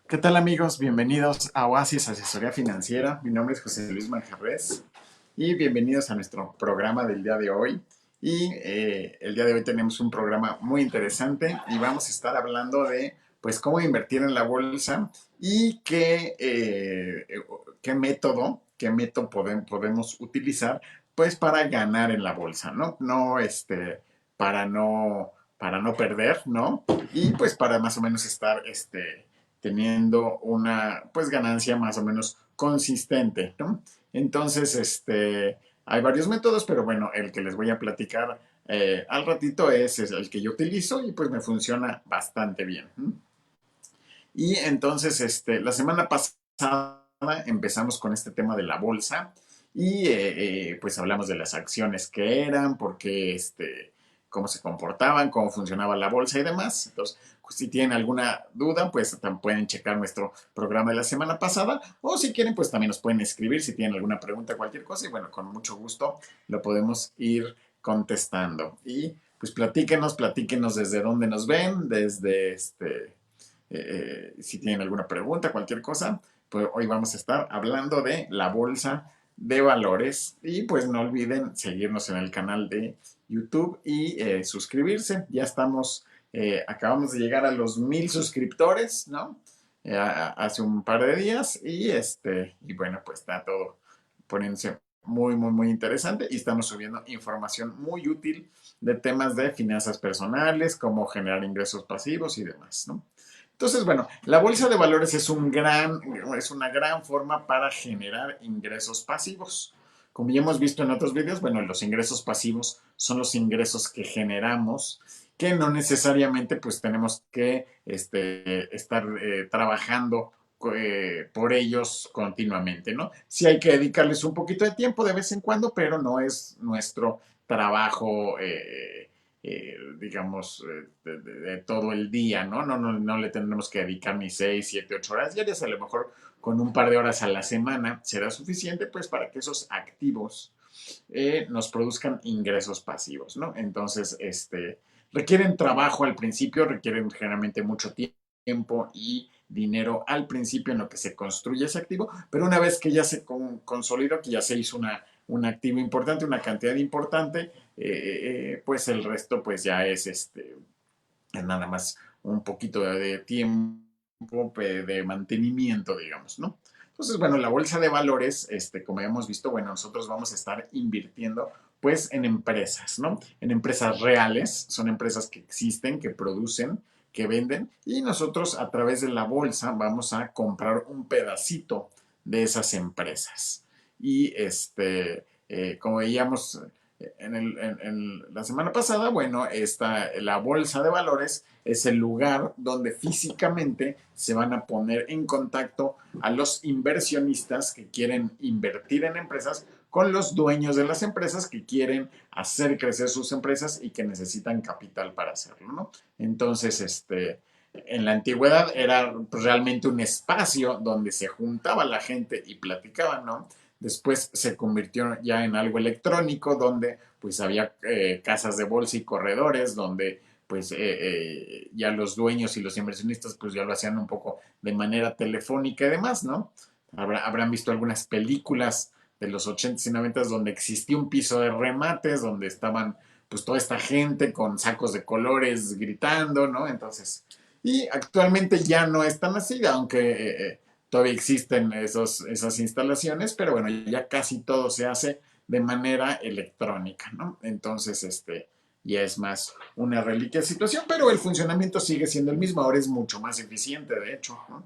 ¿Qué tal amigos? Bienvenidos a Oasis Asesoría Financiera. Mi nombre es José Luis Manjarres y bienvenidos a nuestro programa del día de hoy. El día de hoy tenemos un programa muy interesante y vamos a estar hablando de pues cómo invertir en la bolsa y qué método podemos utilizar pues para ganar en la bolsa, ¿no? Para no, para no perder, ¿no? Y pues para más o menos estar teniendo una pues ganancia más o menos consistente, ¿no? Entonces, hay varios métodos, pero bueno, el que les voy a platicar al ratito es el que yo utilizo y pues me funciona bastante bien. Y entonces, la semana pasada empezamos con este tema de la bolsa y pues hablamos de las acciones que eran, por qué, cómo se comportaban, cómo funcionaba la bolsa y demás. Entonces, pues, si tienen alguna duda, pues pueden checar nuestro programa de la semana pasada o si quieren, pues también nos pueden escribir si tienen alguna pregunta, cualquier cosa y bueno, con mucho gusto lo podemos ir contestando. Y pues platíquenos desde dónde nos ven, desde si tienen alguna pregunta, cualquier cosa, pues hoy vamos a estar hablando de la bolsa de valores y pues no olviden seguirnos en el canal de YouTube y suscribirse. Ya acabamos de llegar a los 1000 suscriptores, ¿no? Hace un par de días y bueno, pues está todo poniéndose muy interesante y estamos subiendo información muy útil de temas de finanzas personales, cómo generar ingresos pasivos y demás, ¿no? Entonces, bueno, la bolsa de valores es una gran forma para generar ingresos pasivos. Como ya hemos visto en otros videos, bueno, los ingresos pasivos son los ingresos que generamos, que no necesariamente pues tenemos que estar trabajando por ellos continuamente, ¿no? Sí hay que dedicarles un poquito de tiempo de vez en cuando, pero no es nuestro trabajo digamos, de todo el día, ¿no? No le tendremos que dedicar ni 6, 7, 8 horas diarias, a lo mejor con un par de horas a la semana será suficiente, pues, para que esos activos nos produzcan ingresos pasivos, ¿no? Entonces, requieren trabajo al principio, requieren generalmente mucho tiempo y dinero al principio en lo que se construye ese activo, pero una vez que ya se consolidó, que ya se hizo un activo importante, una cantidad importante, pues el resto pues ya es nada más un poquito de tiempo de mantenimiento, digamos, ¿no? Entonces, bueno, la bolsa de valores, como hemos visto, bueno, nosotros vamos a estar invirtiendo pues en empresas, ¿no? En empresas reales, son empresas que existen, que producen, que venden, y nosotros a través de la bolsa vamos a comprar un pedacito de esas empresas. Y como veíamos en la semana pasada, bueno, la bolsa de valores es el lugar donde físicamente se van a poner en contacto a los inversionistas que quieren invertir en empresas con los dueños de las empresas que quieren hacer crecer sus empresas y que necesitan capital para hacerlo, ¿no? Entonces, en la antigüedad era pues, realmente un espacio donde se juntaba la gente y platicaban, ¿no? Después se convirtió ya en algo electrónico donde pues había casas de bolsa y corredores donde pues ya los dueños y los inversionistas pues ya lo hacían un poco de manera telefónica y demás, ¿no? Habrán visto algunas películas de los 80s y 90s donde existía un piso de remates, donde estaban pues toda esta gente con sacos de colores gritando, ¿no? Entonces, y actualmente ya no es tan así, aunque todavía existen esas instalaciones, pero bueno, ya casi todo se hace de manera electrónica, ¿no? Entonces, ya es más una reliquia de situación, pero el funcionamiento sigue siendo el mismo, ahora es mucho más eficiente, de hecho, ¿no?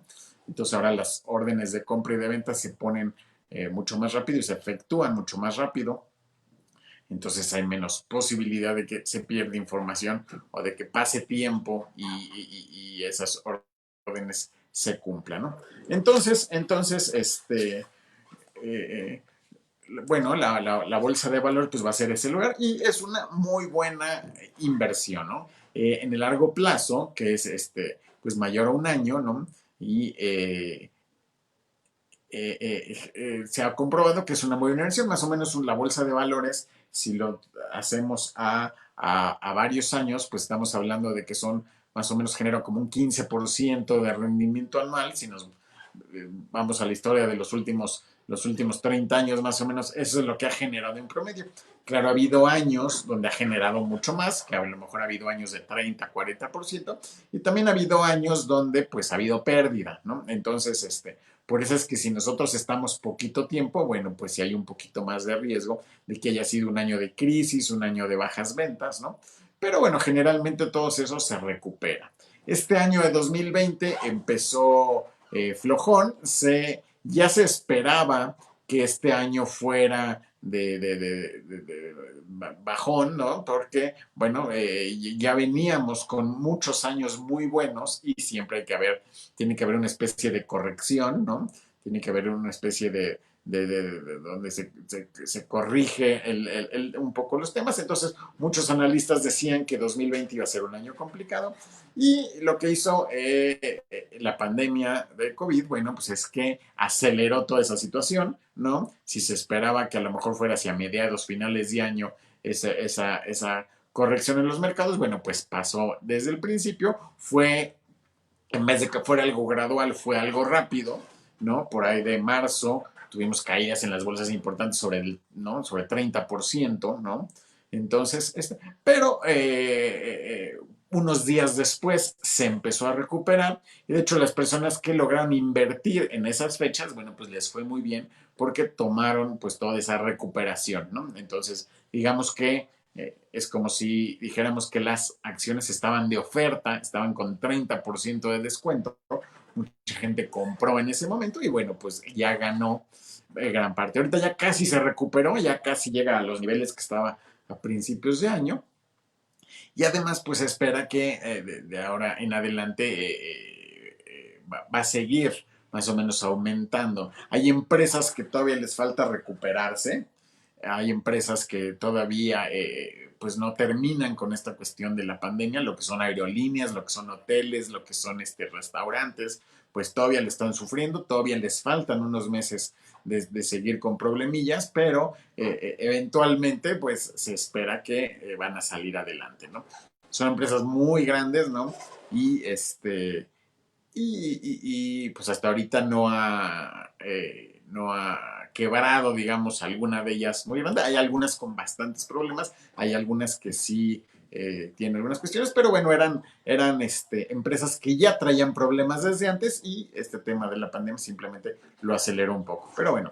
Entonces ahora las órdenes de compra y de venta se ponen mucho más rápido y se efectúan mucho más rápido. Entonces hay menos posibilidad de que se pierda información o de que pase tiempo y esas órdenes se cumplan, ¿no? Entonces, eh, bueno, la bolsa de valor pues va a ser ese lugar y es una muy buena inversión, ¿no? En el largo plazo, que es pues mayor a un año, ¿no? Y se ha comprobado que es una muy buena inversión, más o menos la bolsa de valores, si lo hacemos a varios años, pues estamos hablando de que son más o menos genera como un 15% de rendimiento anual. Si nos vamos a la historia de los últimos 30 años más o menos, eso es lo que ha generado en promedio. Claro, ha habido años donde ha generado mucho más, que a lo mejor ha habido años de 30, 40%, y también ha habido años donde pues ha habido pérdida, ¿no? Entonces, por eso es que si nosotros estamos poquito tiempo, bueno, pues sí hay un poquito más de riesgo de que haya sido un año de crisis, un año de bajas ventas, ¿no? Pero bueno, generalmente todos esos se recuperan. Este año de 2020 empezó flojón, ya se esperaba que este año fuera de bajón, ¿no? Porque, bueno, ya veníamos con muchos años muy buenos y siempre tiene que haber una especie de corrección, ¿no? Tiene que haber una especie de donde se corrige un poco los temas. Entonces, muchos analistas decían que 2020 iba a ser un año complicado y lo que hizo la pandemia de COVID, bueno, pues es que aceleró toda esa situación, ¿no? Si se esperaba que a lo mejor fuera hacia mediados, finales de año, esa corrección en los mercados, bueno, pues pasó desde el principio, en vez de que fuera algo gradual, fue algo rápido, ¿no? Por ahí de marzo tuvimos caídas en las bolsas importantes ¿no? Sobre 30%, ¿no? Entonces, pero unos días después se empezó a recuperar y de hecho las personas que lograron invertir en esas fechas, bueno, pues les fue muy bien porque tomaron pues toda esa recuperación, ¿no? Entonces, digamos que es como si dijéramos que las acciones estaban de oferta, estaban con 30% de descuento. Mucha gente compró en ese momento y bueno, pues ya ganó gran parte. Ahorita ya casi se recuperó, ya casi llega a los niveles que estaba a principios de año. Y además, pues se espera que de ahora en adelante va a seguir más o menos aumentando. Hay empresas que todavía les falta recuperarse, hay empresas que todavía pues no terminan con esta cuestión de la pandemia, lo que son aerolíneas, lo que son hoteles, lo que son restaurantes, pues todavía le están sufriendo, todavía les faltan unos meses de seguir con problemillas, pero eventualmente pues se espera que van a salir adelante, ¿no? Son empresas muy grandes, ¿no? Y pues hasta ahorita no ha quebrado, digamos, alguna de ellas muy grande. Hay algunas con bastantes problemas, hay algunas que sí tienen algunas cuestiones, pero bueno, eran empresas que ya traían problemas desde antes y este tema de la pandemia simplemente lo aceleró un poco. Pero bueno,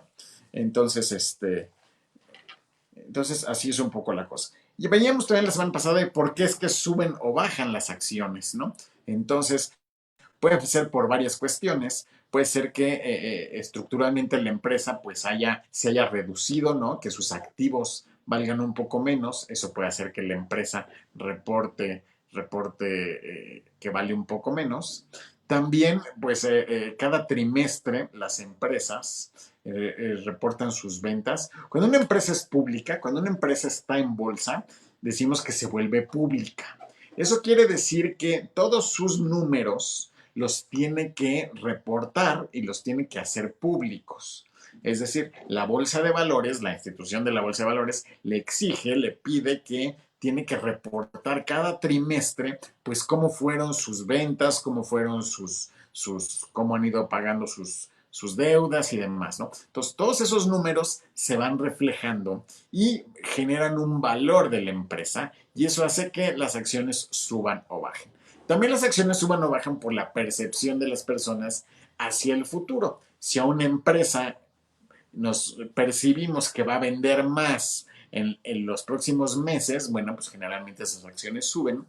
entonces, entonces así es un poco la cosa. Y veníamos también la semana pasada de por qué es que suben o bajan las acciones, ¿no? Entonces, puede ser por varias cuestiones. Puede ser que estructuralmente la empresa pues se haya reducido, ¿no? Que sus activos valgan un poco menos. Eso puede hacer que la empresa reporte que vale un poco menos. También, pues, cada trimestre las empresas reportan sus ventas. Cuando una empresa es pública, cuando una empresa está en bolsa, decimos que se vuelve pública. Eso quiere decir que todos sus números los tiene que reportar y los tiene que hacer públicos. Es decir, la bolsa de valores, la institución de la bolsa de valores, le exige, le pide que tiene que reportar cada trimestre, pues cómo fueron sus ventas, cómo fueron cómo han ido pagando sus deudas y demás, ¿no? Entonces, todos esos números se van reflejando y generan un valor de la empresa y eso hace que las acciones suban o bajen. También las acciones suban o bajan por la percepción de las personas hacia el futuro. Si a una empresa nos percibimos que va a vender más en los próximos meses, bueno, pues generalmente esas acciones suben.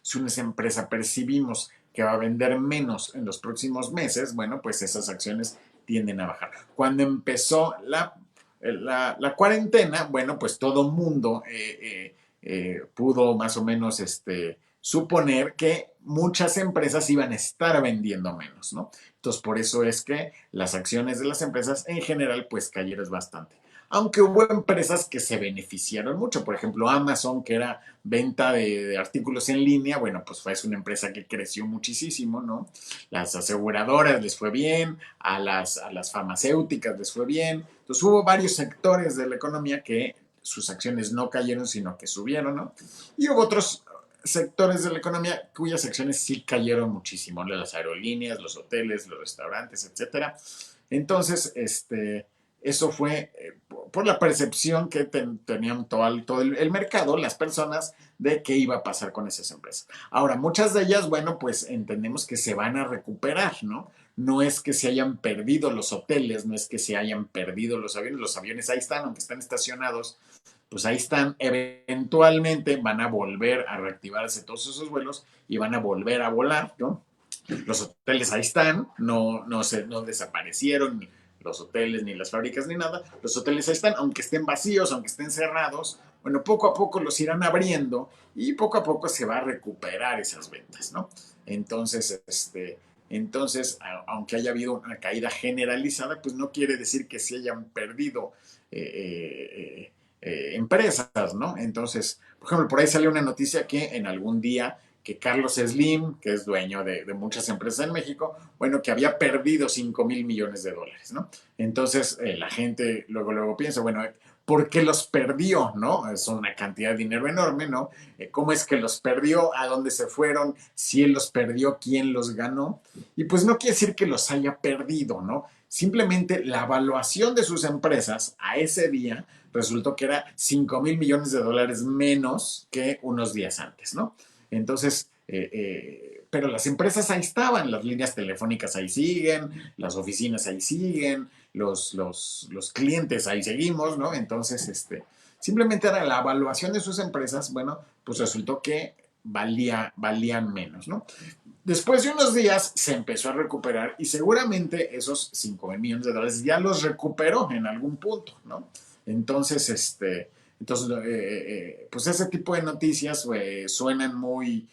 Si una empresa percibimos que va a vender menos en los próximos meses, bueno, pues esas acciones tienden a bajar. Cuando empezó la cuarentena, bueno, pues todo mundo pudo más o menos suponer que muchas empresas iban a estar vendiendo menos, ¿no? Entonces, por eso es que las acciones de las empresas en general, pues cayeron bastante. Aunque hubo empresas que se beneficiaron mucho, por ejemplo, Amazon, que era venta de artículos en línea, bueno, pues fue una empresa que creció muchísimo, ¿no? Las aseguradoras les fue bien, a las farmacéuticas les fue bien. Entonces hubo varios sectores de la economía que sus acciones no cayeron, sino que subieron, ¿no? Y hubo otros sectores de la economía cuyas acciones sí cayeron muchísimo, ¿no? Las aerolíneas, los hoteles, los restaurantes, etcétera. Entonces, eso fue por la percepción que tenían todo el mercado, las personas, de qué iba a pasar con esas empresas. Ahora, muchas de ellas, bueno, pues entendemos que se van a recuperar, ¿no? No es que se hayan perdido los hoteles, no es que se hayan perdido los aviones ahí están, aunque están estacionados, pues ahí están, eventualmente van a volver a reactivarse todos esos vuelos y van a volver a volar, ¿no? Los hoteles ahí están, no desaparecieron los hoteles, ni las fábricas, ni nada. Los hoteles ahí están, aunque estén vacíos, aunque estén cerrados, bueno, poco a poco los irán abriendo y poco a poco se va a recuperar esas ventas, ¿no? Entonces, aunque haya habido una caída generalizada, pues no quiere decir que se hayan perdido empresas, ¿no? Entonces, por ejemplo, por ahí salió una noticia que en algún día que Carlos Slim, que es dueño de muchas empresas en México, bueno, que había perdido 5,000 millones de dólares, ¿no? Entonces, la gente luego piensa, bueno, ¿por qué los perdió, no? Es una cantidad de dinero enorme, ¿no? ¿Cómo es que los perdió? ¿A dónde se fueron? Si él los perdió, ¿quién los ganó? Y pues no quiere decir que los haya perdido, ¿no? Simplemente la evaluación de sus empresas a ese día resultó que era 5,000 millones de dólares menos que unos días antes, ¿no? Entonces, pero las empresas ahí estaban, las líneas telefónicas ahí siguen, las oficinas ahí siguen, los clientes ahí seguimos, ¿no? Entonces, simplemente era la evaluación de sus empresas, bueno, pues resultó que valían menos, ¿no? Después de unos días se empezó a recuperar y seguramente esos 5,000 millones de dólares ya los recuperó en algún punto, ¿no? Entonces, pues ese tipo de noticias suenan muy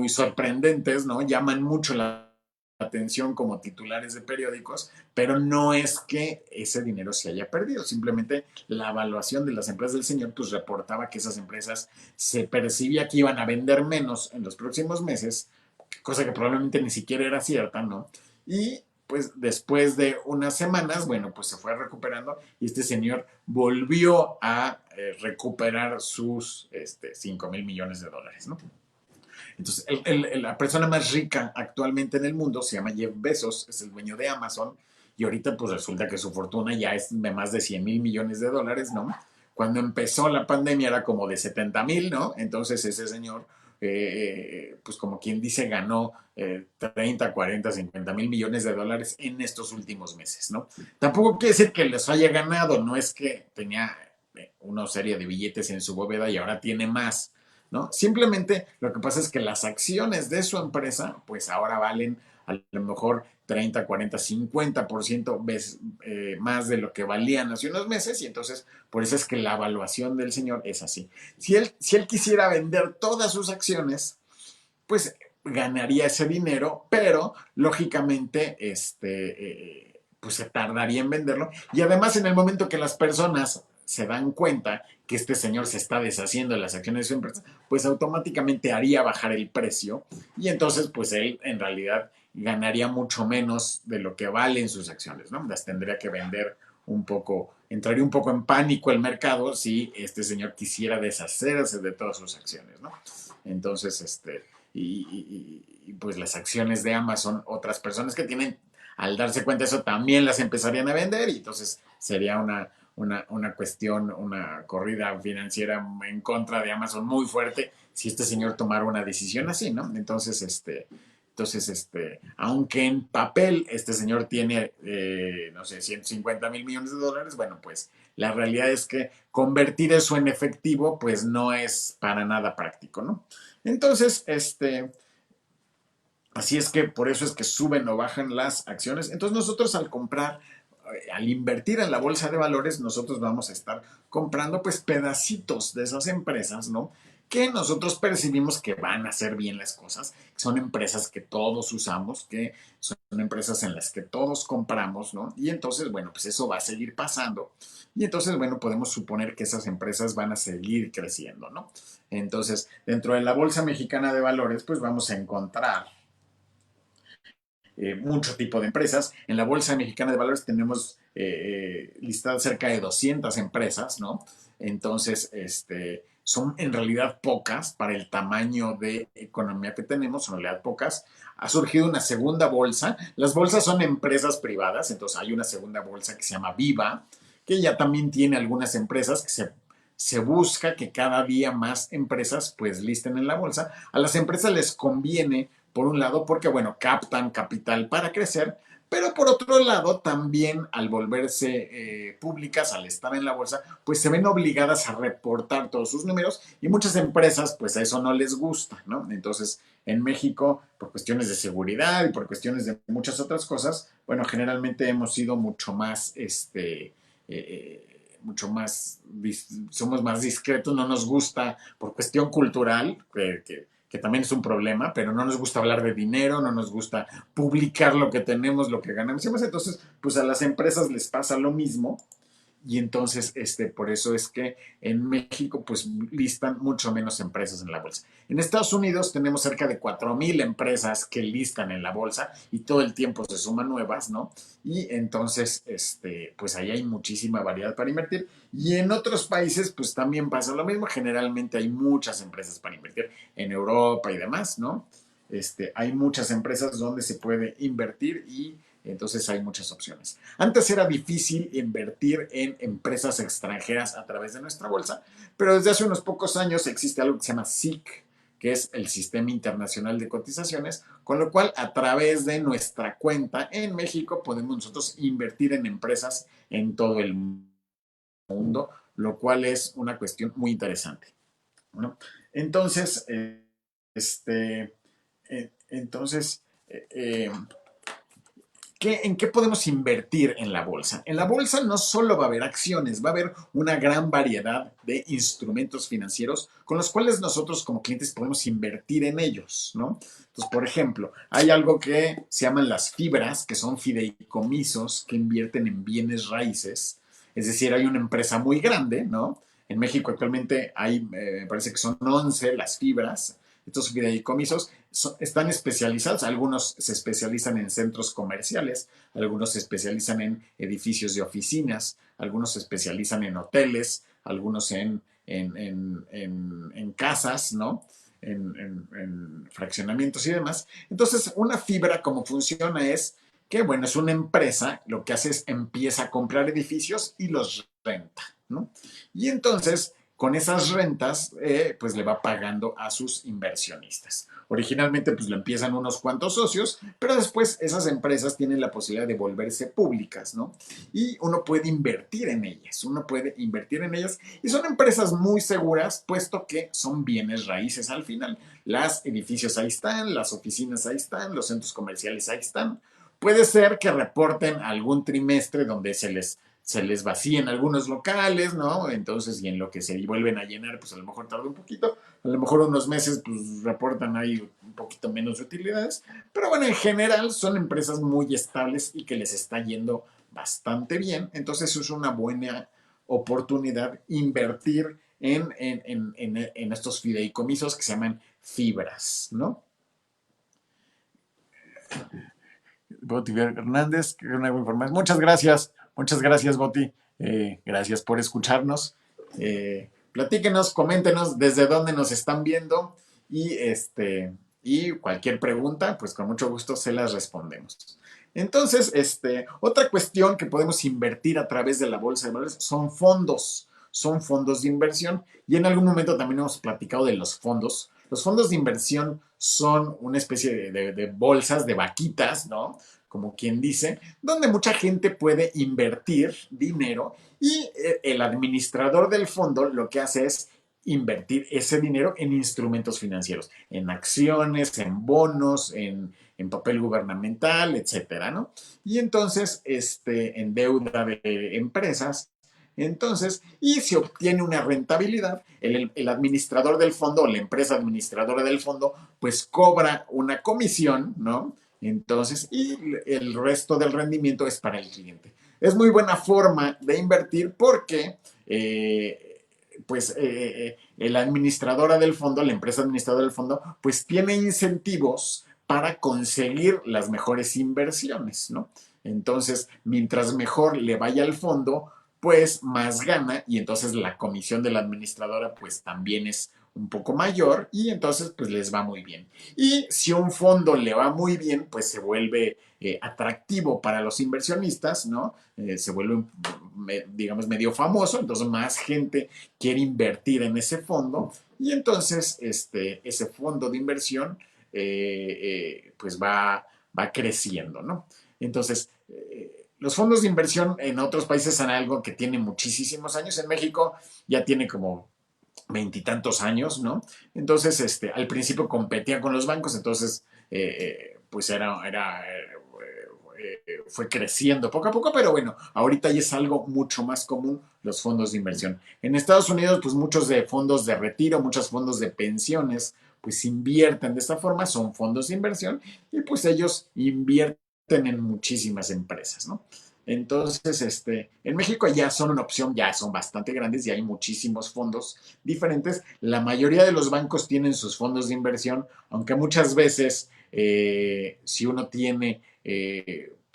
sorprendentes, ¿no? Llaman mucho la atención como titulares de periódicos, pero no es que ese dinero se haya perdido, simplemente la evaluación de las empresas del señor pues reportaba que esas empresas se percibía que iban a vender menos en los próximos meses, cosa que probablemente ni siquiera era cierta, ¿no? Y pues después de unas semanas, bueno, pues se fue recuperando y este señor volvió a recuperar sus 5,000 millones de dólares, ¿no? Entonces, la persona más rica actualmente en el mundo se llama Jeff Bezos, es el dueño de Amazon, y ahorita pues resulta que su fortuna ya es de más de 100,000 millones de dólares, ¿no? Cuando empezó la pandemia era como de 70,000, ¿no? Entonces ese señor, pues como quien dice, ganó 30, 40, 50,000 millones de dólares en estos últimos meses, ¿no? Tampoco quiere decir que les haya ganado, no es que tenía una serie de billetes en su bóveda y ahora tiene más, ¿no? Simplemente lo que pasa es que las acciones de su empresa, pues ahora valen a lo mejor 30, 40, 50% más de lo que valían hace unos meses y entonces por eso es que la evaluación del señor es así. Si él quisiera vender todas sus acciones, pues ganaría ese dinero, pero lógicamente pues se tardaría en venderlo. Y además en el momento que las personas se dan cuenta que este señor se está deshaciendo de las acciones de su empresa, pues automáticamente haría bajar el precio y entonces pues él en realidad ganaría mucho menos de lo que valen sus acciones, ¿no? Las tendría que vender un poco, entraría un poco en pánico el mercado si este señor quisiera deshacerse de todas sus acciones, ¿no? Entonces, pues las acciones de Amazon, otras personas que tienen, al darse cuenta de eso, también las empezarían a vender y entonces sería una cuestión, una corrida financiera en contra de Amazon muy fuerte si este señor tomara una decisión así, ¿no? Entonces, aunque en papel este señor tiene, no sé, 150,000 millones de dólares, bueno, pues la realidad es que convertir eso en efectivo, pues no es para nada práctico, ¿no? Entonces, así es que por eso es que suben o bajan las acciones. Entonces nosotros al comprar, al invertir en la bolsa de valores, nosotros vamos a estar comprando pues pedacitos de esas empresas, ¿no? Que nosotros percibimos que van a hacer bien las cosas. Son empresas que todos usamos, que son empresas en las que todos compramos, ¿no? Y entonces, bueno, pues eso va a seguir pasando. Y entonces, bueno, podemos suponer que esas empresas van a seguir creciendo, ¿no? Entonces, dentro de la Bolsa Mexicana de Valores, pues vamos a encontrar mucho tipo de empresas. En la Bolsa Mexicana de Valores tenemos listadas cerca de 200 empresas, ¿no? Entonces, son en realidad pocas para el tamaño de economía que tenemos, en realidad pocas. Ha surgido una segunda bolsa. Las bolsas son empresas privadas, entonces hay una segunda bolsa que se llama Viva, que ya también tiene algunas empresas que se busca que cada día más empresas pues listen en la bolsa. A las empresas les conviene, por un lado, porque bueno, captan capital para crecer, pero por otro lado, también al volverse públicas, al estar en la bolsa, pues se ven obligadas a reportar todos sus números y muchas empresas, pues a eso no les gusta, ¿no? Entonces, en México, por cuestiones de seguridad y por cuestiones de muchas otras cosas, bueno, generalmente hemos sido mucho más, mucho más, somos más discretos, no nos gusta por cuestión cultural, que también es un problema, pero no nos gusta hablar de dinero, no nos gusta publicar lo que tenemos, lo que ganamos. Entonces, pues a las empresas les pasa lo mismo y entonces, por eso es que en México, pues listan mucho menos empresas en la bolsa. En Estados Unidos tenemos cerca de 4,000 empresas que listan en la bolsa y todo el tiempo se suman nuevas, ¿no? Y entonces, pues ahí hay muchísima variedad para invertir. Y en otros países, pues también pasa lo mismo. Generalmente hay muchas empresas para invertir en Europa y demás, ¿no? Hay muchas empresas donde se puede invertir y entonces hay muchas opciones. Antes era difícil invertir en empresas extranjeras a través de nuestra bolsa, pero desde hace unos pocos años existe algo que se llama SIC, que es el Sistema Internacional de Cotizaciones, con lo cual a través de nuestra cuenta en México podemos nosotros invertir en empresas en todo el mundo, lo cual es una cuestión muy interesante, ¿no? Entonces, este, entonces, ¿en qué podemos invertir en la bolsa? En la bolsa no solo va a haber acciones, va a haber una gran variedad de instrumentos financieros con los cuales nosotros como clientes podemos invertir en ellos, ¿no? Entonces, por ejemplo, hay algo que se llaman las fibras, que son fideicomisos que invierten en bienes raíces. Es decir, hay una empresa muy grande, ¿no? En México actualmente hay, me parece que son 11 las fibras. Estos fideicomisos están especializados, algunos se especializan en centros comerciales, algunos se especializan en edificios de oficinas, algunos se especializan en hoteles, algunos en casas, ¿no? En fraccionamientos y demás. Entonces, una fibra como funciona es que, bueno, es una empresa, lo que hace es empieza a comprar edificios y los renta, ¿no? Y entonces con esas rentas, pues le va pagando a sus inversionistas. Originalmente, pues lo empiezan unos cuantos socios, pero después esas empresas tienen la posibilidad de volverse públicas, ¿no? Y uno puede invertir en ellas, y son empresas muy seguras, puesto que son bienes raíces al final. Los edificios ahí están, las oficinas ahí están, los centros comerciales ahí están. Puede ser que reporten algún trimestre donde se les vacían algunos locales, ¿no? Entonces, y en lo que se vuelven a llenar, pues a lo mejor tarda un poquito, a lo mejor unos meses, pues reportan ahí un poquito menos de utilidades, pero bueno, en general son empresas muy estables y que les está yendo bastante bien, entonces eso es una buena oportunidad invertir en estos fideicomisos que se llaman fibras, ¿no? Boti Hernández, una información. Muchas gracias, Boti. Gracias por escucharnos. Platíquenos, coméntenos desde dónde nos están viendo y cualquier pregunta, pues con mucho gusto se las respondemos. Entonces, otra cuestión que podemos invertir a través de la bolsa de valores son fondos de inversión y en algún momento también hemos platicado de los fondos. Los fondos de inversión son una especie de bolsas, de vaquitas, ¿no? Como quien dice, donde mucha gente puede invertir dinero y el administrador del fondo lo que hace es invertir ese dinero en instrumentos financieros, en acciones, en bonos, en papel gubernamental, etcétera, ¿no? Y entonces, en deuda de empresas. Entonces, y se obtiene una rentabilidad, el administrador del fondo o la empresa administradora del fondo, pues cobra una comisión, ¿no? Entonces, y el resto del rendimiento es para el cliente. Es muy buena forma de invertir porque, la administradora del fondo, la empresa administradora del fondo, pues tiene incentivos para conseguir las mejores inversiones, ¿no? Entonces, mientras mejor le vaya al fondo, pues más gana y entonces la comisión de la administradora pues también es un poco mayor y entonces pues les va muy bien. Y si un fondo le va muy bien, pues se vuelve atractivo para los inversionistas, ¿no? Se vuelve, digamos, medio famoso, entonces más gente quiere invertir en ese fondo y entonces ese fondo de inversión pues va creciendo, ¿no? Entonces, los fondos de inversión en otros países son algo que tiene muchísimos años. En México ya tiene como veintitantos años, ¿no? Entonces, al principio competía con los bancos, entonces, pues fue creciendo poco a poco, pero bueno, ahorita ya es algo mucho más común los fondos de inversión. En Estados Unidos, pues muchos de fondos de retiro, muchos fondos de pensiones, pues invierten de esta forma, son fondos de inversión y pues ellos invierten en muchísimas empresas, ¿no? Entonces, en México ya son una opción, ya son bastante grandes y hay muchísimos fondos diferentes. La mayoría de los bancos tienen sus fondos de inversión, aunque muchas veces si uno tiene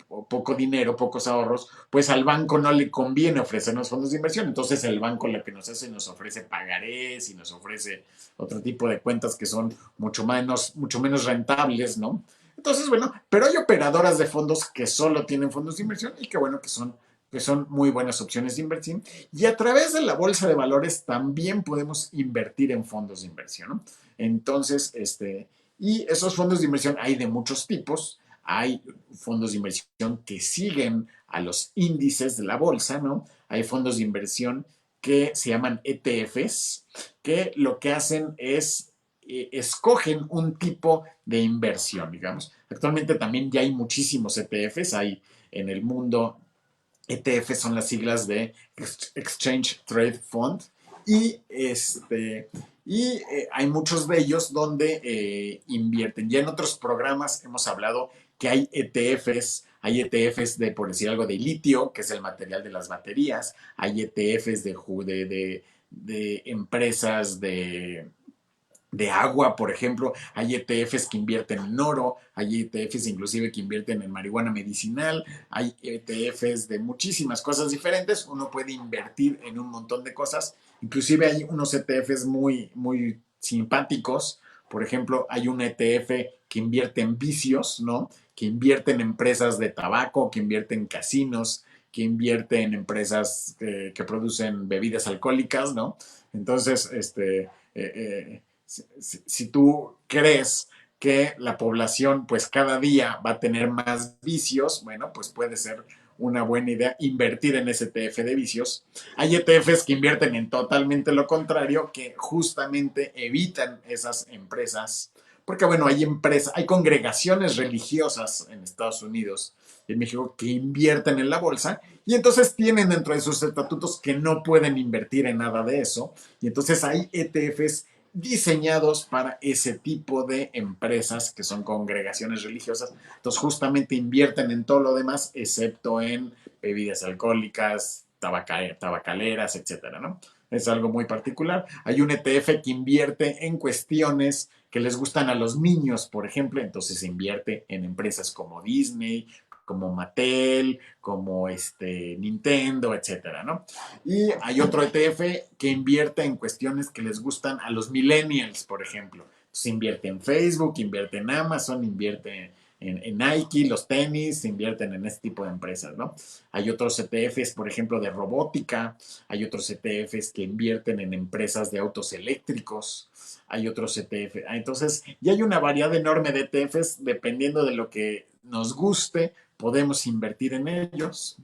poco dinero, pocos ahorros, pues al banco no le conviene ofrecernos fondos de inversión. Entonces el banco lo que nos hace nos ofrece pagarés y nos ofrece otro tipo de cuentas que son mucho menos rentables, ¿no? Entonces, bueno, pero hay operadoras de fondos que solo tienen fondos de inversión y que, bueno, que son muy buenas opciones de inversión. Y a través de la bolsa de valores también podemos invertir en fondos de inversión, ¿no? Entonces, y esos fondos de inversión hay de muchos tipos. Hay fondos de inversión que siguen a los índices de la bolsa, ¿no? Hay fondos de inversión que se llaman ETFs, que lo que hacen es escogen un tipo de inversión, digamos. Actualmente también ya hay muchísimos ETFs, hay en el mundo ETF son las siglas de Exchange Trade Fund y hay muchos de ellos donde invierten. Ya en otros programas hemos hablado que hay ETFs de, por decir algo, de litio, que es el material de las baterías, hay ETFs de empresas de agua, por ejemplo, hay ETFs que invierten en oro, hay ETFs inclusive que invierten en marihuana medicinal, hay ETFs de muchísimas cosas diferentes, uno puede invertir en un montón de cosas, inclusive hay unos ETFs muy simpáticos, por ejemplo, hay un ETF que invierte en vicios, ¿no? Que invierte en empresas de tabaco, que invierte en casinos, que invierte en empresas que producen bebidas alcohólicas, ¿no? Entonces, si tú crees que la población pues cada día va a tener más vicios, bueno, pues puede ser una buena idea invertir en ese ETF de vicios. Hay ETFs que invierten en totalmente lo contrario, que justamente evitan esas empresas, porque bueno, hay congregaciones religiosas en Estados Unidos y en México que invierten en la bolsa y entonces tienen dentro de sus estatutos que no pueden invertir en nada de eso y entonces hay ETFs diseñados para ese tipo de empresas que son congregaciones religiosas. Entonces justamente invierten en todo lo demás, excepto en bebidas alcohólicas, tabacaleras, etcétera, ¿no? Es algo muy particular. Hay un ETF que invierte en cuestiones que les gustan a los niños, por ejemplo, entonces se invierte en empresas como Disney, como Mattel, como Nintendo, etcétera, ¿no? Y hay otro ETF que invierte en cuestiones que les gustan a los millennials, por ejemplo. Se invierte en Facebook, invierte en Amazon, invierte en Nike, los tenis, se invierten en este tipo de empresas, ¿no? Hay otros ETFs, por ejemplo, de robótica, hay otros ETFs que invierten en empresas de autos eléctricos, hay otros ETF. Entonces, ya hay una variedad enorme de ETFs, dependiendo de lo que nos guste, podemos invertir en ellos.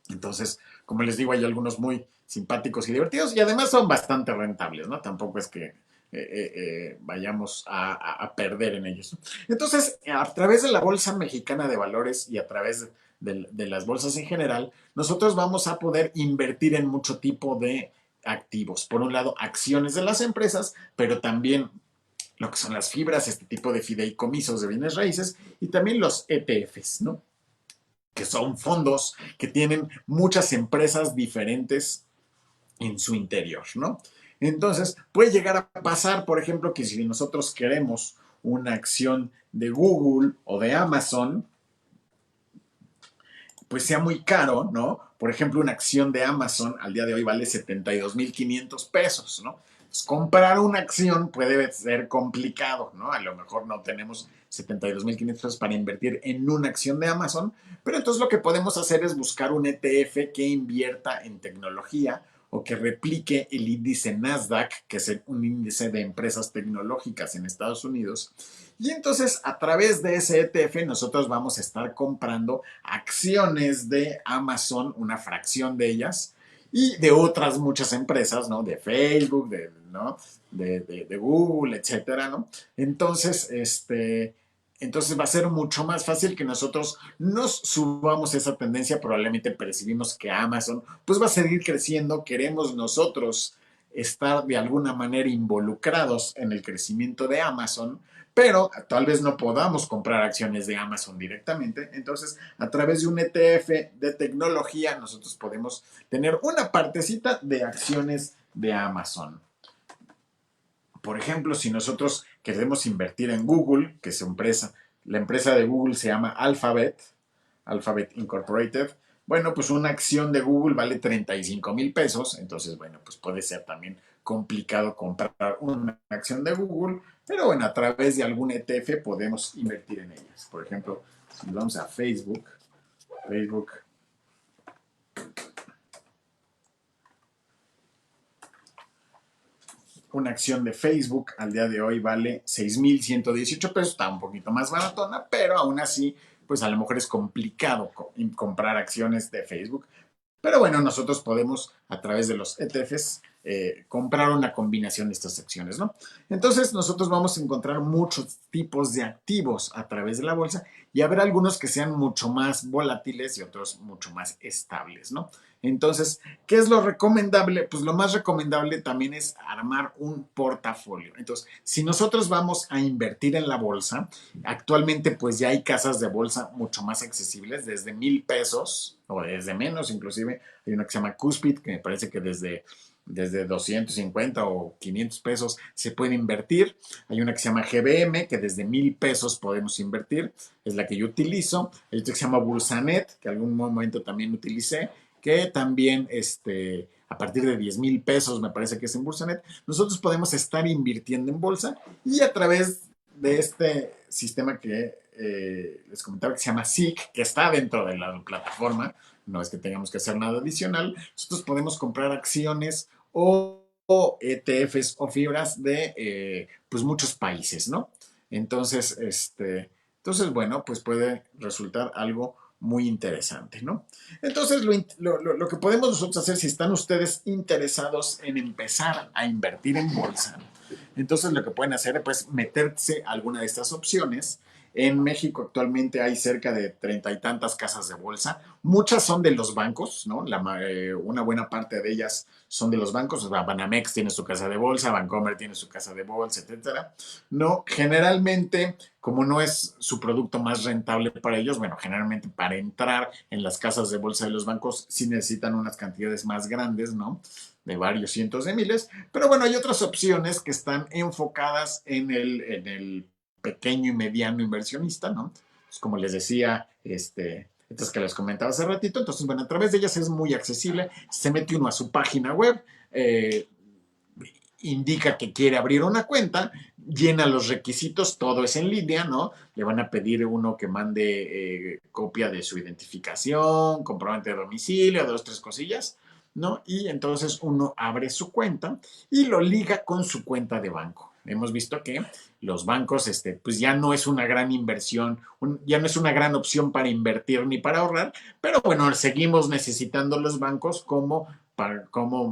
Entonces, como les digo, hay algunos muy simpáticos y divertidos y además son bastante rentables, ¿no? Tampoco es que vayamos a perder en ellos. Entonces, a través de la Bolsa Mexicana de Valores y a través de las bolsas en general, nosotros vamos a poder invertir en mucho tipo de activos. Por un lado, acciones de las empresas, pero también lo que son las fibras, este tipo de fideicomisos de bienes raíces y también los ETFs, ¿no? Que son fondos que tienen muchas empresas diferentes en su interior, ¿no? Entonces, puede llegar a pasar, por ejemplo, que si nosotros queremos una acción de Google o de Amazon, pues sea muy caro, ¿no? Por ejemplo, una acción de Amazon al día de hoy vale 72,500 pesos, ¿no? Pues comprar una acción puede ser complicado, ¿no? A lo mejor no tenemos 72,500 pesos para invertir en una acción de Amazon, pero entonces lo que podemos hacer es buscar un ETF que invierta en tecnología o que replique el índice Nasdaq, que es un índice de empresas tecnológicas en Estados Unidos. Y entonces a través de ese ETF nosotros vamos a estar comprando acciones de Amazon, una fracción de ellas, y de otras muchas empresas, ¿no? De Facebook, ¿no? De Google, etcétera, ¿no? Entonces, entonces va a ser mucho más fácil que nosotros nos subamos esa tendencia. Probablemente percibimos que Amazon pues va a seguir creciendo. Queremos nosotros estar de alguna manera involucrados en el crecimiento de Amazon, pero tal vez no podamos comprar acciones de Amazon directamente. Entonces, a través de un ETF de tecnología, nosotros podemos tener una partecita de acciones de Amazon. Por ejemplo, si nosotros queremos invertir en Google, que es empresa, la empresa de Google se llama Alphabet, Alphabet Incorporated. Bueno, pues una acción de Google vale 35,000 pesos, entonces, bueno, pues puede ser también complicado comprar una acción de Google, pero bueno, a través de algún ETF podemos invertir en ellas. Por ejemplo, si vamos a Facebook, una acción de Facebook al día de hoy vale 6,118 pesos, está un poquito más baratona, pero aún así, pues a lo mejor es complicado comprar acciones de Facebook. Pero bueno, nosotros podemos a través de los ETFs comprar una combinación de estas acciones, ¿no? Entonces nosotros vamos a encontrar muchos tipos de activos a través de la bolsa y habrá algunos que sean mucho más volátiles y otros mucho más estables, ¿no? Entonces, ¿qué es lo recomendable? Pues lo más recomendable también es armar un portafolio. Entonces, si nosotros vamos a invertir en la bolsa, actualmente pues ya hay casas de bolsa mucho más accesibles, desde 1,000 pesos o desde menos inclusive. Hay una que se llama Cuspid, que me parece que desde 250 o 500 pesos se puede invertir. Hay una que se llama GBM, que desde 1,000 pesos podemos invertir, es la que yo utilizo. Hay otra que se llama Bursanet, que algún momento también utilicé, que también a partir de 10,000 pesos, me parece que es en Bursanet, nosotros podemos estar invirtiendo en bolsa y a través de este sistema que les comentaba que se llama SIC, que está dentro de la plataforma, no es que tengamos que hacer nada adicional, nosotros podemos comprar acciones o ETFs o fibras de pues muchos países, ¿no? Entonces, bueno, pues puede resultar algo muy interesante, ¿no? Entonces, lo que podemos nosotros hacer, si están ustedes interesados en empezar a invertir en bolsa, entonces lo que pueden hacer es pues, meterse a alguna de estas opciones. En México actualmente hay cerca de 30 y tantas casas de bolsa. Muchas son de los bancos, ¿no? Una buena parte de ellas son de los bancos. O sea, Banamex tiene su casa de bolsa, Bancomer tiene su casa de bolsa, etcétera. No, generalmente, como no es su producto más rentable para ellos, bueno, generalmente para entrar en las casas de bolsa de los bancos sí necesitan unas cantidades más grandes, ¿no? De varios cientos de miles. Pero bueno, hay otras opciones que están enfocadas en el pequeño y mediano inversionista, ¿no? Pues como les decía, estas que les comentaba hace ratito, entonces, bueno, a través de ellas es muy accesible, se mete uno a su página web, indica que quiere abrir una cuenta, llena los requisitos, todo es en línea, ¿no? Le van a pedir uno que mande copia de su identificación, comprobante de domicilio, dos, tres cosillas, ¿no? Y entonces uno abre su cuenta y lo liga con su cuenta de banco. Hemos visto que los bancos, pues ya no es una gran inversión, ya no es una gran opción para invertir ni para ahorrar, pero bueno, seguimos necesitando los bancos como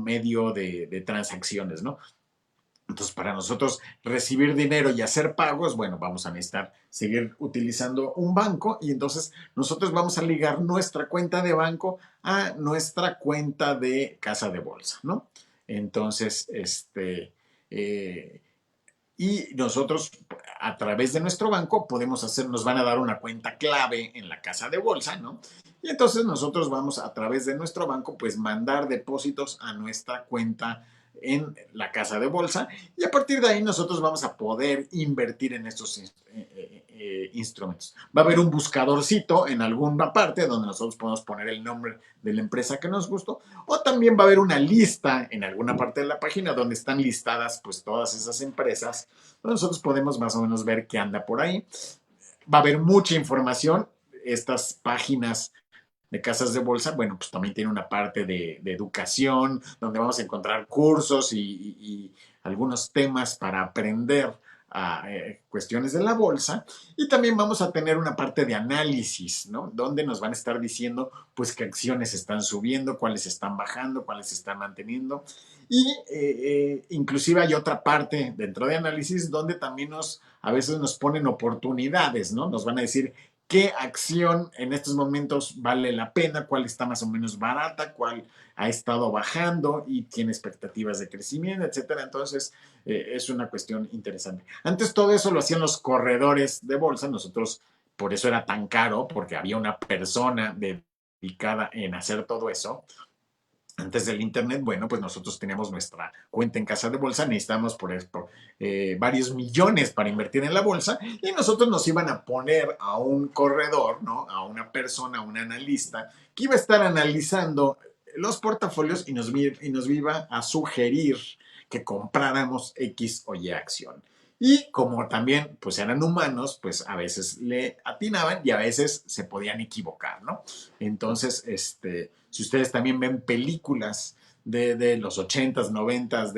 medio de transacciones, ¿no? Entonces, para nosotros recibir dinero y hacer pagos, bueno, vamos a necesitar seguir utilizando un banco y entonces nosotros vamos a ligar nuestra cuenta de banco a nuestra cuenta de casa de bolsa, ¿no? Entonces, y nosotros a través de nuestro banco podemos nos van a dar una cuenta clave en la casa de bolsa, ¿no? Y entonces nosotros vamos a través de nuestro banco, pues mandar depósitos a nuestra cuenta en la casa de bolsa y a partir de ahí nosotros vamos a poder invertir en estos instrumentos. Va a haber un buscadorcito en alguna parte donde nosotros podemos poner el nombre de la empresa que nos gustó, o también va a haber una lista en alguna parte de la página donde están listadas pues todas esas empresas, donde nosotros podemos más o menos ver qué anda por ahí. Va a haber mucha información. Estas páginas de casas de bolsa, bueno, pues también tiene una parte de educación, donde vamos a encontrar cursos y algunos temas para aprender cuestiones de la bolsa. Y también vamos a tener una parte de análisis, ¿no? Donde nos van a estar diciendo, pues, qué acciones están subiendo, cuáles están bajando, cuáles están manteniendo. Y inclusive hay otra parte dentro de análisis donde también a veces nos ponen oportunidades, ¿no? Nos van a decir qué acción en estos momentos vale la pena, cuál está más o menos barata, cuál ha estado bajando y tiene expectativas de crecimiento, etcétera. Entonces, es una cuestión interesante. Antes todo eso lo hacían los corredores de bolsa, nosotros por eso era tan caro, porque había una persona dedicada en hacer todo eso. Antes del Internet, bueno, pues nosotros teníamos nuestra cuenta en casa de bolsa, necesitamos por esto varios millones para invertir en la bolsa y nosotros nos iban a poner a un corredor, ¿no? A una persona, a un analista que iba a estar analizando los portafolios y nos iba a sugerir que compráramos X o Y acción. Y como también pues eran humanos, pues a veces le atinaban y a veces se podían equivocar, ¿no? Entonces, si ustedes también ven películas de los 80s, 90s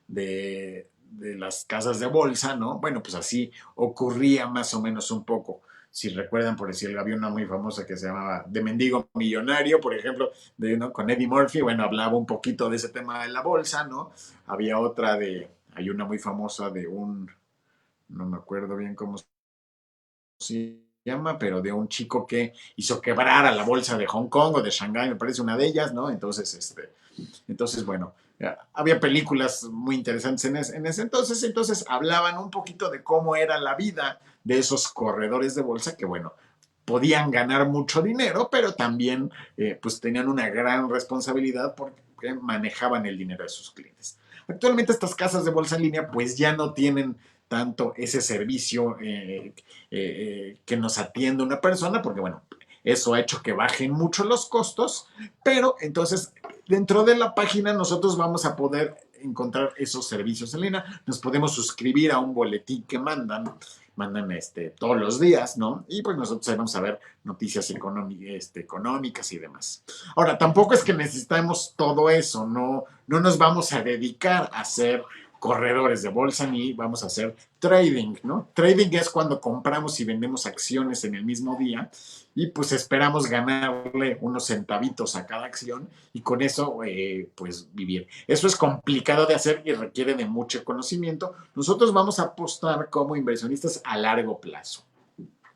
de las casas de bolsa, ¿no? Bueno, pues así ocurría más o menos un poco. Si recuerdan, por decir, había una muy famosa que se llamaba De Mendigo Millonario, por ejemplo, ¿no? Con Eddie Murphy, bueno, hablaba un poquito de ese tema de la bolsa, ¿no? Había otra hay una muy famosa no me acuerdo bien cómo se llama, pero de un chico que hizo quebrar a la bolsa de Hong Kong o de Shanghái, me parece una de ellas, ¿no? Entonces bueno, había películas muy interesantes en ese entonces hablaban un poquito de cómo era la vida de esos corredores de bolsa que, bueno, podían ganar mucho dinero, pero también pues tenían una gran responsabilidad porque manejaban el dinero de sus clientes. Actualmente estas casas de bolsa en línea pues ya no tienen tanto ese servicio que nos atiende una persona, porque bueno, eso ha hecho que bajen mucho los costos, pero entonces dentro de la página nosotros vamos a poder encontrar esos servicios en línea, nos podemos suscribir a un boletín que mandan todos los días, ¿no? Y pues nosotros vamos a ver noticias económicas y demás. Ahora, tampoco es que necesitamos todo eso, no nos vamos a dedicar a hacer corredores de bolsa ni vamos a hacer trading, ¿no? Trading es cuando compramos y vendemos acciones en el mismo día y pues esperamos ganarle unos centavitos a cada acción y con eso pues vivir. Eso es complicado de hacer y requiere de mucho conocimiento. Nosotros vamos a apostar como inversionistas a largo plazo.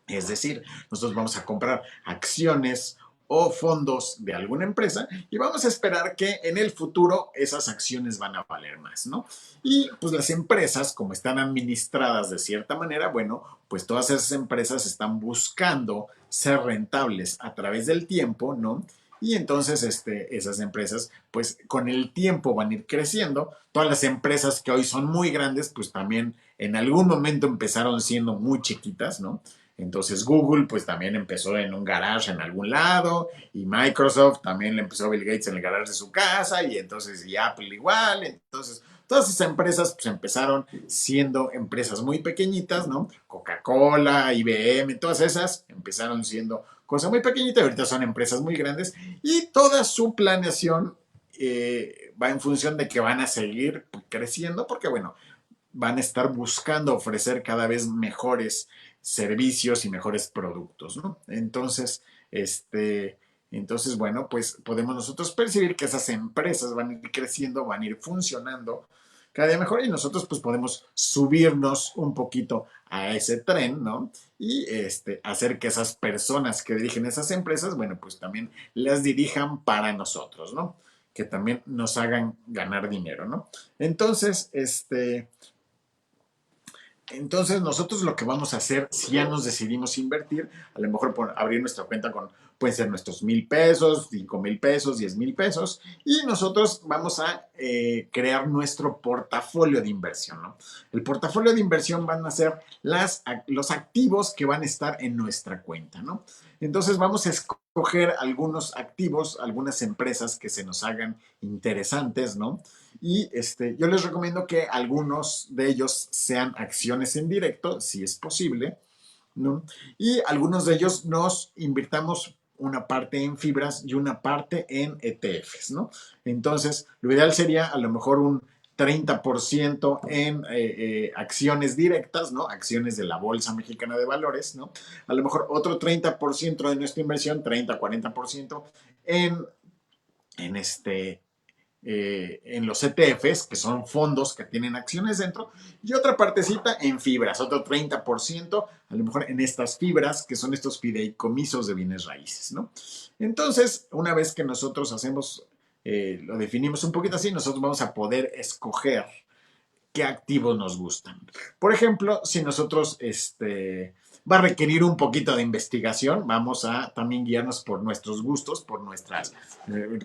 Es decir, nosotros vamos a comprar acciones o fondos de alguna empresa y vamos a esperar que en el futuro esas acciones van a valer más, ¿no? Y pues las empresas, como están administradas de cierta manera, bueno, pues todas esas empresas están buscando ser rentables a través del tiempo, ¿no? Y entonces esas empresas, pues con el tiempo van a ir creciendo. Todas las empresas que hoy son muy grandes, pues también en algún momento empezaron siendo muy chiquitas, ¿no? Entonces Google pues también empezó en un garage en algún lado y Microsoft también le empezó a Bill Gates en el garage de su casa y entonces y Apple igual. Entonces todas esas empresas pues empezaron siendo empresas muy pequeñitas, ¿no? Coca-Cola, IBM, todas esas empezaron siendo cosas muy pequeñitas y ahorita son empresas muy grandes y toda su planeación va en función de que van a seguir creciendo porque bueno, van a estar buscando ofrecer cada vez mejores servicios y mejores productos, ¿no? Entonces, bueno, pues podemos nosotros percibir que esas empresas van a ir creciendo, van a ir funcionando cada día mejor y nosotros pues podemos subirnos un poquito a ese tren, ¿no? Y hacer que esas personas que dirigen esas empresas, bueno, pues también las dirijan para nosotros, ¿no? Que también nos hagan ganar dinero, ¿no? Entonces, entonces nosotros lo que vamos a hacer, si ya nos decidimos invertir, a lo mejor por abrir nuestra cuenta Pueden ser nuestros 1,000 pesos, 5,000 pesos, 10,000 pesos, y nosotros vamos a crear nuestro portafolio de inversión, ¿no? El portafolio de inversión van a ser los activos que van a estar en nuestra cuenta, ¿no? Entonces vamos a escoger algunos activos, algunas empresas que se nos hagan interesantes, ¿no? Y yo les recomiendo que algunos de ellos sean acciones en directo, si es posible, ¿no? Y algunos de ellos nos invirtamos una parte en fibras y una parte en ETFs, ¿no? Entonces, lo ideal sería a lo mejor un 30% en acciones directas, ¿no? Acciones de la Bolsa Mexicana de Valores, ¿no? A lo mejor otro 30% de nuestra inversión, 30-40% en, en en los ETFs, que son fondos que tienen acciones dentro, y otra partecita en fibras, otro 30%, a lo mejor en estas fibras, que son estos fideicomisos de bienes raíces, ¿no? Entonces, una vez que nosotros hacemos, lo definimos un poquito así, nosotros vamos a poder escoger qué activos nos gustan. Por ejemplo, si nosotros va a requerir un poquito de investigación, vamos a también guiarnos por nuestros gustos, por nuestras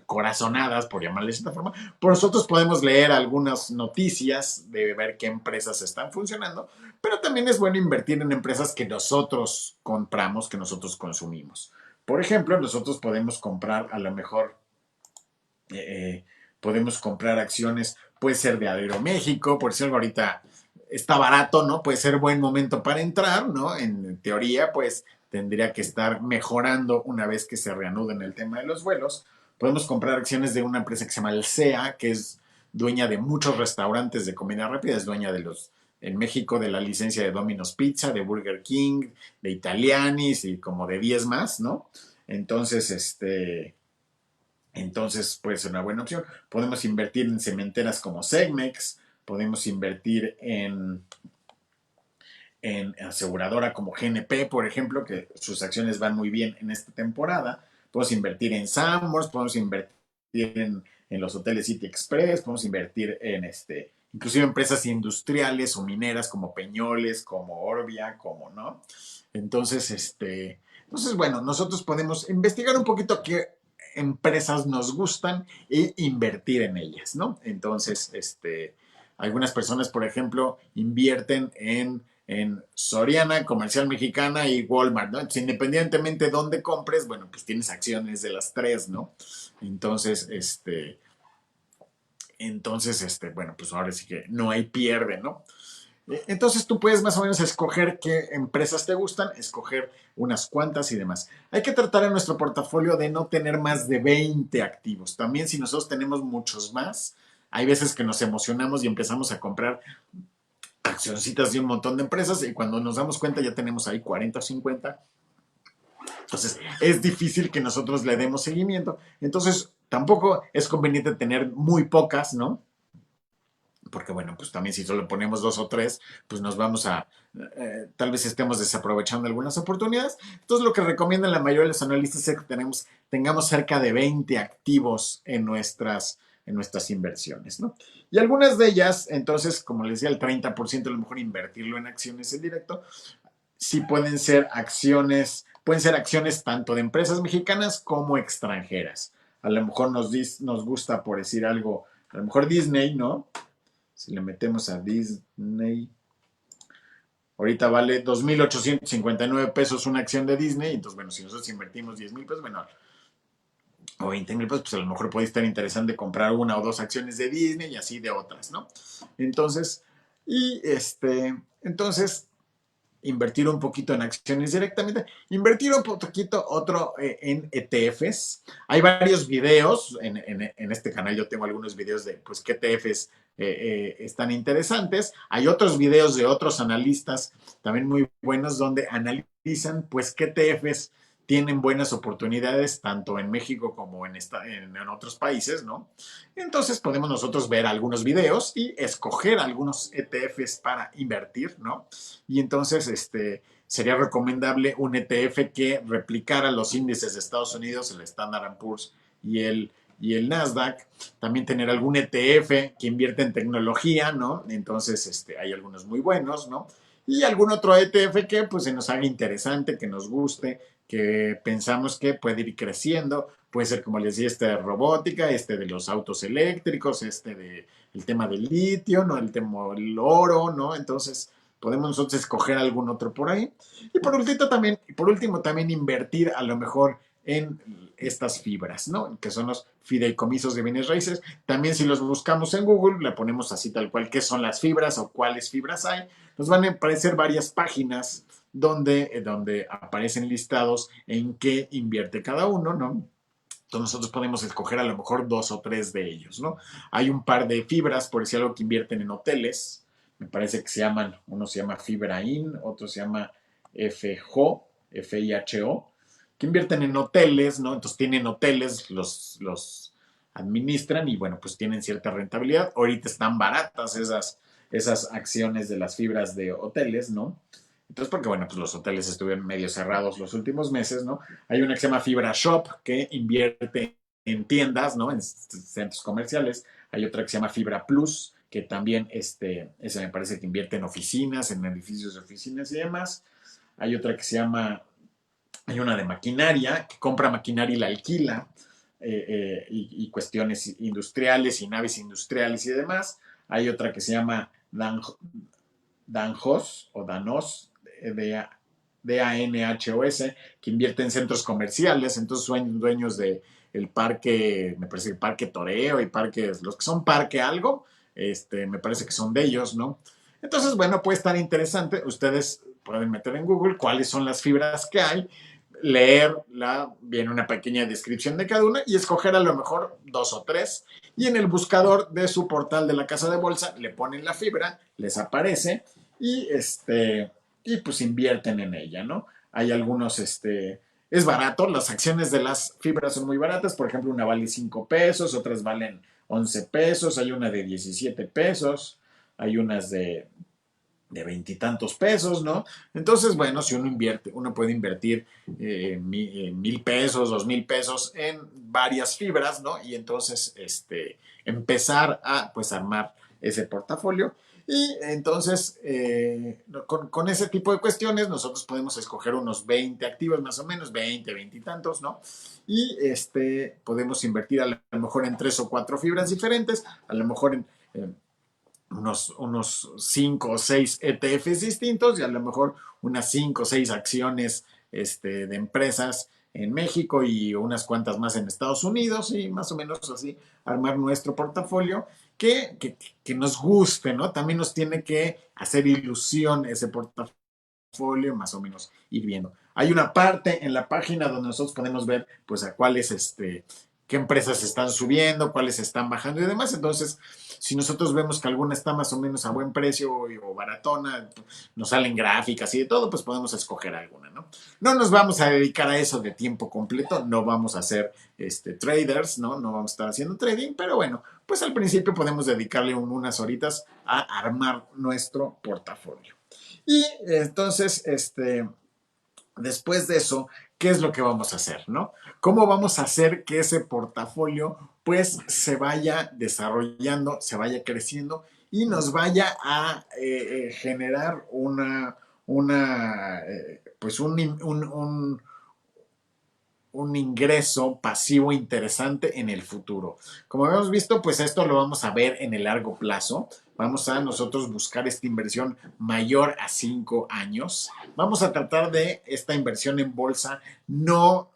corazonadas, por llamarles de esta forma. Por nosotros podemos leer algunas noticias de ver qué empresas están funcionando, pero también es bueno invertir en empresas que nosotros compramos, que nosotros consumimos. Por ejemplo, nosotros podemos comprar a lo mejor eh, podemos comprar acciones, puede ser de Aeroméxico, por decirlo ahorita está barato, ¿no? Puede ser buen momento para entrar, ¿no? En teoría, pues tendría que estar mejorando una vez que se reanuden el tema de los vuelos. Podemos comprar acciones de una empresa que se llama Alsea, que es dueña de muchos restaurantes de comida rápida, es dueña de en México de la licencia de Domino's Pizza, de Burger King, de Italianis y como de 10 más, ¿no? Entonces, entonces puede ser una buena opción. Podemos invertir en cementeras como Segmex, podemos invertir en aseguradora como GNP, por ejemplo, que sus acciones van muy bien en esta temporada. Podemos invertir en Sanborns, podemos invertir en los hoteles City Express, podemos invertir en inclusive empresas industriales o mineras como Peñoles, como Orbia, como, ¿no? Entonces, entonces, bueno, nosotros podemos investigar un poquito qué empresas nos gustan e invertir en ellas, ¿no? Entonces, algunas personas, por ejemplo, invierten en Soriana, Comercial Mexicana y Walmart, ¿no? Entonces, independientemente de dónde compres, bueno, pues tienes acciones de las tres, ¿no? Entonces, bueno, pues ahora sí que no hay pierde, ¿no? Entonces tú puedes más o menos escoger qué empresas te gustan, escoger unas cuantas y demás. Hay que tratar en nuestro portafolio de no tener más de 20 activos. También si nosotros tenemos muchos más, hay veces que nos emocionamos y empezamos a comprar accioncitas de un montón de empresas y cuando nos damos cuenta ya tenemos ahí 40 o 50. Entonces es difícil que nosotros le demos seguimiento. Entonces tampoco es conveniente tener muy pocas, ¿no? Porque bueno, pues también si solo ponemos dos o tres, pues nos vamos tal vez estemos desaprovechando algunas oportunidades. Entonces lo que recomiendan la mayoría de los analistas es que tengamos cerca de 20 activos en nuestras inversiones, ¿no? Y algunas de ellas, entonces, como les decía, el 30% a lo mejor invertirlo en acciones en directo, sí pueden ser acciones tanto de empresas mexicanas como extranjeras. A lo mejor nos gusta, por decir algo, a lo mejor Disney, ¿no? Si le metemos a Disney, ahorita vale 2,859 pesos una acción de Disney. Entonces, bueno, si nosotros invertimos 10,000 pesos, bueno, o 20,000 pesos, pues a lo mejor puede estar interesante comprar una o dos acciones de Disney y así de otras, ¿no? Entonces, y entonces, invertir un poquito en acciones directamente, invertir un poquito otro en ETFs. Hay varios videos, en este canal yo tengo algunos videos de pues qué ETFs están interesantes. Hay otros videos de otros analistas también muy buenos donde analizan pues qué ETFs tienen buenas oportunidades tanto en México como en otros países, ¿no? Entonces podemos nosotros ver algunos videos y escoger algunos ETFs para invertir, ¿no? Y entonces sería recomendable un ETF que replicara los índices de Estados Unidos, el Standard Poor's y el Nasdaq. También tener algún ETF que invierte en tecnología, ¿no? Entonces hay algunos muy buenos, ¿no? Y algún otro ETF que pues se nos haga interesante, que nos guste, que pensamos que puede ir creciendo. Puede ser, como les decía, este de robótica, este de los autos eléctricos, este de el tema del litio, ¿no? El tema del oro, ¿no? Entonces, podemos nosotros escoger algún otro por ahí. Y por último también invertir a lo mejor en estas fibras, ¿no? Que son los fideicomisos de bienes raíces. También si los buscamos en Google, le ponemos así tal cual qué son las fibras o cuáles fibras hay, nos van a aparecer varias páginas donde aparecen listados en qué invierte cada uno, ¿no? Entonces nosotros podemos escoger a lo mejor 2 o 3 de ellos, ¿no? Hay un par de fibras, por decir algo, que invierten en hoteles. Me parece que uno se llama Fibrain, otro se llama FIHO, FIHO, que invierten en hoteles, ¿no? Entonces tienen hoteles, los administran y bueno, pues tienen cierta rentabilidad. Ahorita están baratas esas acciones de las fibras de hoteles, ¿no? Entonces, porque bueno, pues los hoteles estuvieron medio cerrados los últimos meses, ¿no? Hay una que se llama Fibra Shop que invierte en tiendas, ¿no? En centros comerciales. Hay otra que se llama Fibra Plus, que también, esa me parece que invierte en oficinas, en edificios de oficinas y demás. Hay otra que se llama, hay una de maquinaria, que compra maquinaria y la alquila, y cuestiones industriales y naves industriales y demás. Hay otra que se llama Danhos o Danos, DANHOS, que invierte en centros comerciales, entonces son dueños de el parque, me parece que Parque Toreo y parques, los que son parque algo, me parece que son de ellos, ¿no? Entonces, bueno, puede estar interesante, ustedes pueden meter en Google cuáles son las fibras que hay, viene una pequeña descripción de cada una y escoger a lo mejor 2 o 3 y en el buscador de su portal de la casa de bolsa le ponen la fibra, les aparece y y pues invierten en ella, ¿no? Hay algunos, es barato, las acciones de las fibras son muy baratas, por ejemplo, una vale 5 pesos, otras valen 11 pesos, hay una de 17 pesos, hay unas de veintitantos pesos, ¿no? Entonces, bueno, si uno invierte, uno puede invertir 1,000 pesos, 2,000 pesos en varias fibras, ¿no? Y entonces, empezar a, pues, armar ese portafolio. Y entonces, con ese tipo de cuestiones, nosotros podemos escoger unos 20 activos, más o menos, 20 y tantos, ¿no? Y podemos invertir a lo mejor en 3 o 4 fibras diferentes, a lo mejor en unos 5 o 6 ETFs distintos y a lo mejor unas 5 o 6 acciones de empresas en México y unas cuantas más en Estados Unidos y más o menos así armar nuestro portafolio que nos guste, ¿no? También nos tiene que hacer ilusión ese portafolio, más o menos ir viendo. Hay una parte en la página donde nosotros podemos ver pues a cuáles qué empresas están subiendo, cuáles están bajando y demás. Entonces, si nosotros vemos que alguna está más o menos a buen precio o baratona, nos salen gráficas y de todo, pues podemos escoger alguna, ¿no? No nos vamos a dedicar a eso de tiempo completo, no vamos a ser traders, ¿no? No vamos a estar haciendo trading, pero bueno, pues al principio podemos dedicarle unas horitas a armar nuestro portafolio. Y entonces, después de eso, ¿qué es lo que vamos a hacer, no? ¿Cómo vamos a hacer que ese portafolio pues se vaya desarrollando, se vaya creciendo y nos vaya a generar pues un ingreso pasivo interesante en el futuro? Como hemos visto, pues esto lo vamos a ver en el largo plazo. Vamos a nosotros buscar esta inversión mayor a 5 años. Vamos a tratar de esta inversión en bolsa no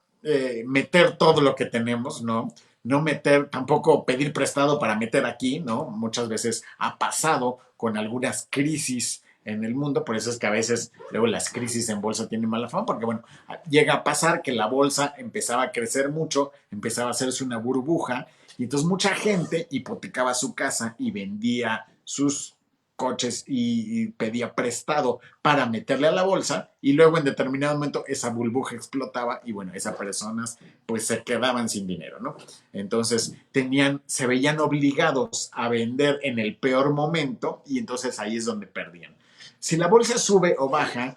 meter todo lo que tenemos, ¿no? No meter, tampoco pedir prestado para meter aquí, ¿no? Muchas veces ha pasado con algunas crisis en el mundo, por eso es que a veces luego las crisis en bolsa tienen mala fama, porque bueno, llega a pasar que la bolsa empezaba a crecer mucho, empezaba a hacerse una burbuja, y entonces mucha gente hipotecaba su casa y vendía sus coches y pedía prestado para meterle a la bolsa y luego en determinado momento esa burbuja explotaba y bueno, esas personas pues se quedaban sin dinero, ¿no? Entonces se veían obligados a vender en el peor momento y entonces ahí es donde perdían. Si la bolsa sube o baja,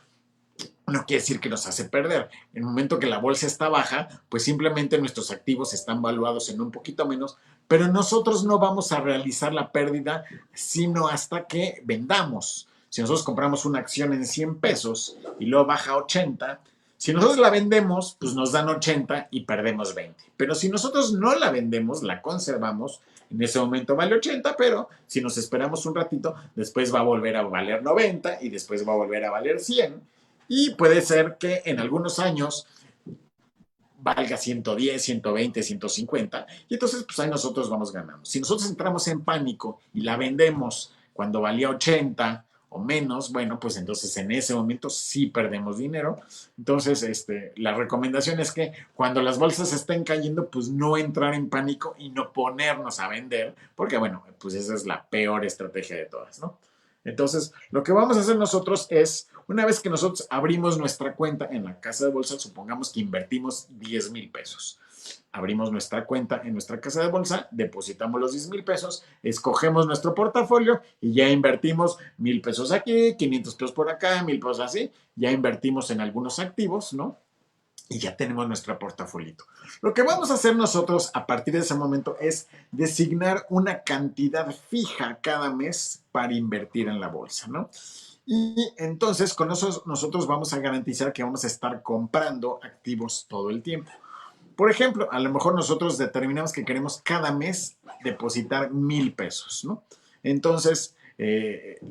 no quiere decir que nos hace perder. En el momento que la bolsa está baja, pues simplemente nuestros activos están valuados en un poquito menos, pero nosotros no vamos a realizar la pérdida sino hasta que vendamos. Si nosotros compramos una acción en 100 pesos y luego baja a 80, Si nosotros la vendemos, pues nos dan 80 y perdemos 20. Pero si nosotros no la vendemos, la conservamos, en ese momento vale 80, pero si nos esperamos un ratito, después va a volver a valer 90 y después va a volver a valer 100. Y puede ser que en algunos años valga 110, 120, 150, y entonces pues ahí nosotros vamos ganando. Si nosotros entramos en pánico y la vendemos cuando valía 80 o menos, bueno, pues entonces en ese momento sí perdemos dinero. Entonces, la recomendación es que cuando las bolsas estén cayendo, pues no entrar en pánico y no ponernos a vender, porque bueno, pues esa es la peor estrategia de todas, ¿no? Entonces, lo que vamos a hacer nosotros es, una vez que nosotros abrimos nuestra cuenta en la casa de bolsa, supongamos que invertimos 10,000 pesos. Abrimos nuestra cuenta en nuestra casa de bolsa, depositamos los 10,000 pesos, escogemos nuestro portafolio y ya invertimos 1,000 pesos aquí, 500 pesos por acá, 1,000 pesos así. Ya invertimos en algunos activos, ¿no? Y ya tenemos nuestro portafolito. Lo que vamos a hacer nosotros a partir de ese momento es designar una cantidad fija cada mes para invertir en la bolsa, ¿no? Y entonces con eso nosotros vamos a garantizar que vamos a estar comprando activos todo el tiempo. Por ejemplo, a lo mejor nosotros determinamos que queremos cada mes depositar 1,000 pesos, ¿no? Entonces,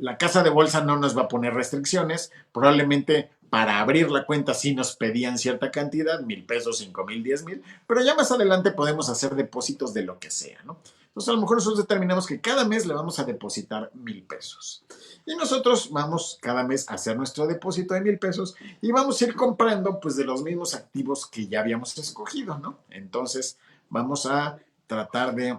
la casa de bolsa no nos va a poner restricciones. Probablemente para abrir la cuenta sí nos pedían cierta cantidad, 1,000 pesos, 5,000, 10,000, pero ya más adelante podemos hacer depósitos de lo que sea, ¿no? Entonces, a lo mejor nosotros determinamos que cada mes le vamos a depositar 1,000 pesos. Y nosotros vamos cada mes a hacer nuestro depósito de 1,000 pesos y vamos a ir comprando pues de los mismos activos que ya habíamos escogido, ¿no? Entonces vamos a tratar de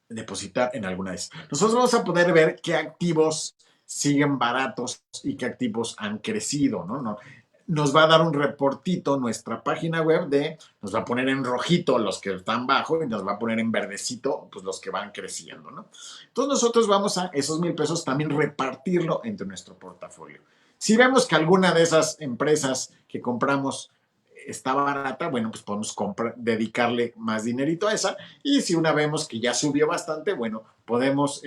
depositar en alguna de esas. Nosotros vamos a poder ver qué activos siguen baratos y qué activos han crecido, ¿no? Nos va a dar un reportito nuestra página web nos va a poner en rojito los que están bajo y nos va a poner en verdecito pues los que van creciendo, ¿no? Entonces nosotros vamos a esos 1,000 pesos también repartirlo entre nuestro portafolio. Si vemos que alguna de esas empresas que compramos está barata, bueno, pues podemos dedicarle más dinerito a esa. Y si una vemos que ya subió bastante, bueno, podemos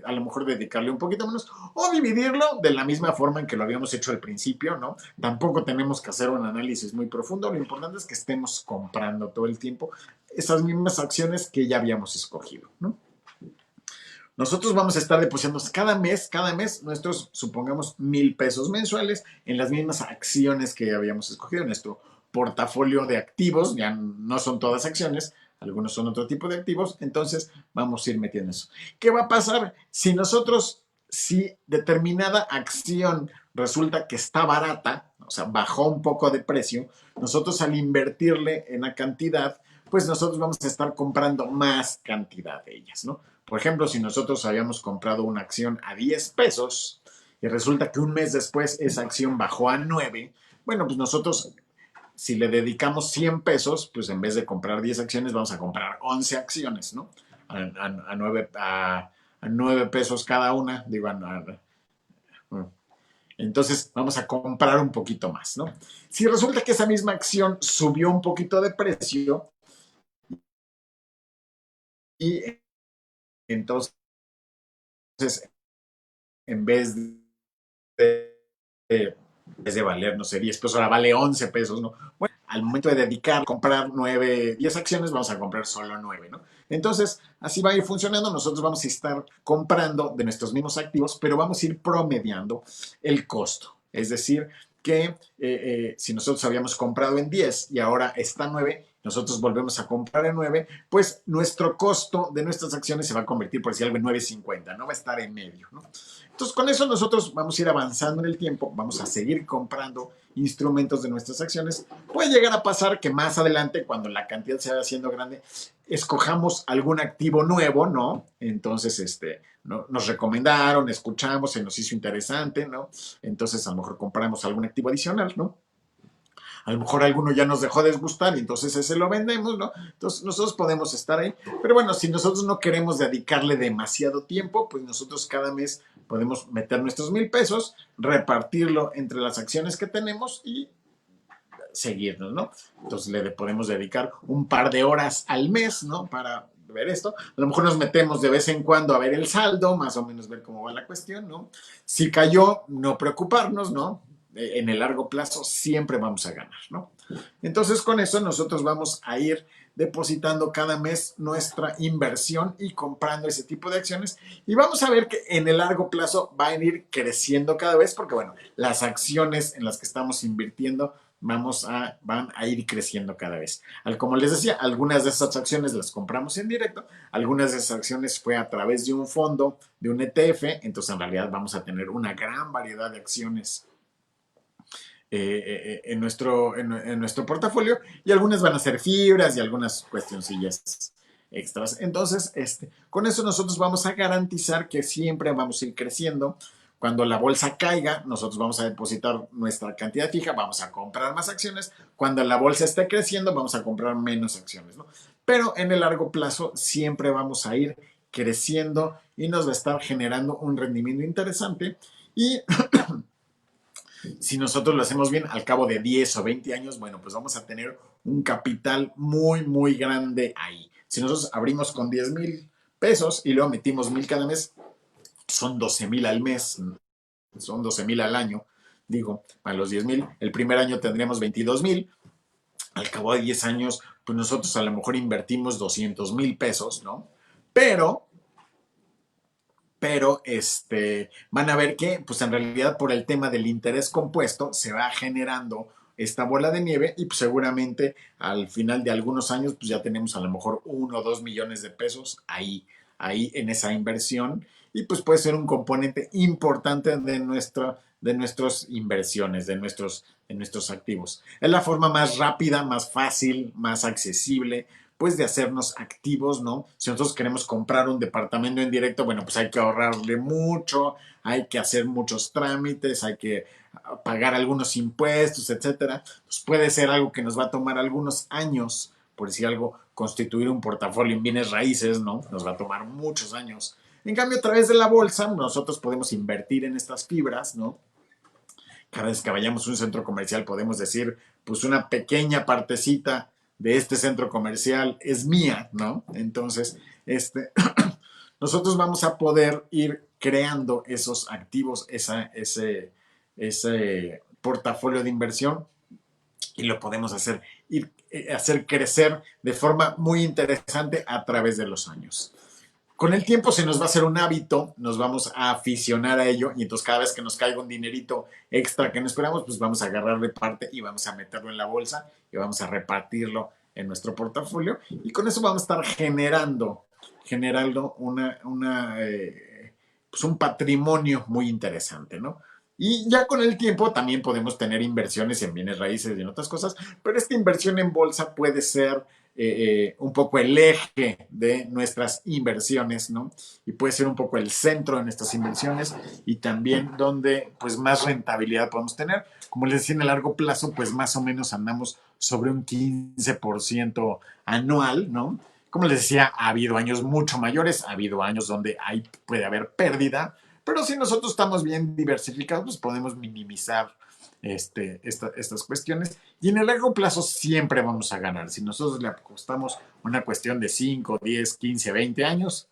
a lo mejor dedicarle un poquito menos o dividirlo de la misma forma en que lo habíamos hecho al principio, ¿no? Tampoco tenemos que hacer un análisis muy profundo. Lo importante es que estemos comprando todo el tiempo esas mismas acciones que ya habíamos escogido, ¿no? Nosotros vamos a estar depositando cada mes nuestros, supongamos, 1,000 pesos mensuales en las mismas acciones que habíamos escogido en nuestro portafolio de activos. Ya no son todas acciones, algunos son otro tipo de activos, entonces vamos a ir metiendo eso. ¿Qué va a pasar si determinada acción resulta que está barata, o sea, bajó un poco de precio, nosotros al invertirle en la cantidad, pues nosotros vamos a estar comprando más cantidad de ellas, ¿no? Por ejemplo, si nosotros habíamos comprado una acción a 10 pesos y resulta que un mes después esa acción bajó a 9, bueno, pues nosotros, si le dedicamos 100 pesos, pues en vez de comprar 10 acciones, vamos a comprar 11 acciones, ¿no? A 9 pesos cada una, digo, entonces vamos a comprar un poquito más, ¿no? Si resulta que esa misma acción subió un poquito de precio y entonces en vez de valer, no sé, 10 pesos, ahora vale 11 pesos, ¿no? Bueno, al momento de dedicar, comprar 9, 10 acciones, vamos a comprar solo 9, ¿no? Entonces, así va a ir funcionando. Nosotros vamos a estar comprando de nuestros mismos activos, pero vamos a ir promediando el costo. Es decir, que si nosotros habíamos comprado en 10 y ahora está 9, nosotros volvemos a comprar en 9, pues nuestro costo de nuestras acciones se va a convertir, por decir algo, en 9.50, no va a estar en medio, ¿no? Entonces, con eso nosotros vamos a ir avanzando en el tiempo, vamos a seguir comprando instrumentos de nuestras acciones. Puede llegar a pasar que más adelante, cuando la cantidad se vaya haciendo grande, escojamos algún activo nuevo, ¿no? Entonces, ¿no? Nos recomendaron, escuchamos, se nos hizo interesante, ¿no? Entonces, a lo mejor compramos algún activo adicional, ¿no? A lo mejor alguno ya nos dejó de gustar y entonces ese lo vendemos, ¿no? Entonces nosotros podemos estar ahí. Pero bueno, si nosotros no queremos dedicarle demasiado tiempo, pues nosotros cada mes podemos meter nuestros 1,000 pesos, repartirlo entre las acciones que tenemos y seguirnos, ¿no? Entonces le podemos dedicar un par de horas al mes, ¿no? Para ver esto. A lo mejor nos metemos de vez en cuando a ver el saldo, más o menos ver cómo va la cuestión, ¿no? Si cayó, no preocuparnos, ¿no? en el largo plazo siempre vamos a ganar, ¿no? Entonces con eso nosotros vamos a ir depositando cada mes nuestra inversión y comprando ese tipo de acciones y vamos a ver que en el largo plazo van a ir creciendo cada vez porque bueno, las acciones en las que estamos invirtiendo van a ir creciendo cada vez. Como les decía, algunas de esas acciones las compramos en directo, algunas de esas acciones fue a través de un fondo, de un ETF, entonces en realidad vamos a tener una gran variedad de acciones en nuestro portafolio y algunas van a ser fibras y algunas cuestioncillas extras. Entonces, con eso nosotros vamos a garantizar que siempre vamos a ir creciendo. Cuando la bolsa caiga, nosotros vamos a depositar nuestra cantidad fija, vamos a comprar más acciones. Cuando la bolsa esté creciendo, vamos a comprar menos acciones, ¿no? Pero en el largo plazo siempre vamos a ir creciendo y nos va a estar generando un rendimiento interesante. Y si nosotros lo hacemos bien, al cabo de 10 o 20 años, bueno, pues vamos a tener un capital muy, muy grande ahí. Si nosotros abrimos con 10,000 pesos y luego metimos 1,000 cada mes, son 12,000 al mes, son 12,000 al año. Digo, a los 10,000, el primer año tendríamos 22,000. Al cabo de 10 años, pues nosotros a lo mejor invertimos 200,000 pesos, ¿no? Pero van a ver que, pues en realidad por el tema del interés compuesto se va generando esta bola de nieve y pues seguramente al final de algunos años pues ya tenemos a lo mejor 1 o 2 millones de pesos ahí en esa inversión y pues puede ser un componente importante de nuestras inversiones, de nuestros activos. Es la forma más rápida, más fácil, más accesible pues de hacernos activos, ¿no? Si nosotros queremos comprar un departamento en directo, bueno, pues hay que ahorrarle mucho, hay que hacer muchos trámites, hay que pagar algunos impuestos, etcétera. Pues puede ser algo que nos va a tomar algunos años, por decir algo, constituir un portafolio en bienes raíces, ¿no? Nos va a tomar muchos años. En cambio, a través de la bolsa, nosotros podemos invertir en estas fibras, ¿no? Cada vez que vayamos a un centro comercial podemos decir, pues una pequeña partecita de este centro comercial es mía, ¿no? Entonces, nosotros vamos a poder ir creando esos activos, ese portafolio de inversión y lo podemos hacer crecer de forma muy interesante a través de los años. Con el tiempo se nos va a hacer un hábito, nos vamos a aficionar a ello y entonces cada vez que nos caiga un dinerito extra que no esperamos, pues vamos a agarrarle parte y vamos a meterlo en la bolsa y vamos a repartirlo en nuestro portafolio y con eso vamos a estar generando pues un patrimonio muy interesante, ¿no? Y ya con el tiempo también podemos tener inversiones en bienes raíces y en otras cosas, pero esta inversión en bolsa puede ser un poco el eje de nuestras inversiones, ¿no? Y puede ser un poco el centro de nuestras inversiones y también donde pues más rentabilidad podemos tener. Como les decía, en el largo plazo pues más o menos andamos sobre un 15% anual, ¿no? Como les decía, ha habido años mucho mayores, ha habido años donde puede haber pérdida, pero si nosotros estamos bien diversificados, pues podemos minimizar estas cuestiones y en el largo plazo siempre vamos a ganar. Si nosotros le apostamos una cuestión de 5, 10, 15, 20 años,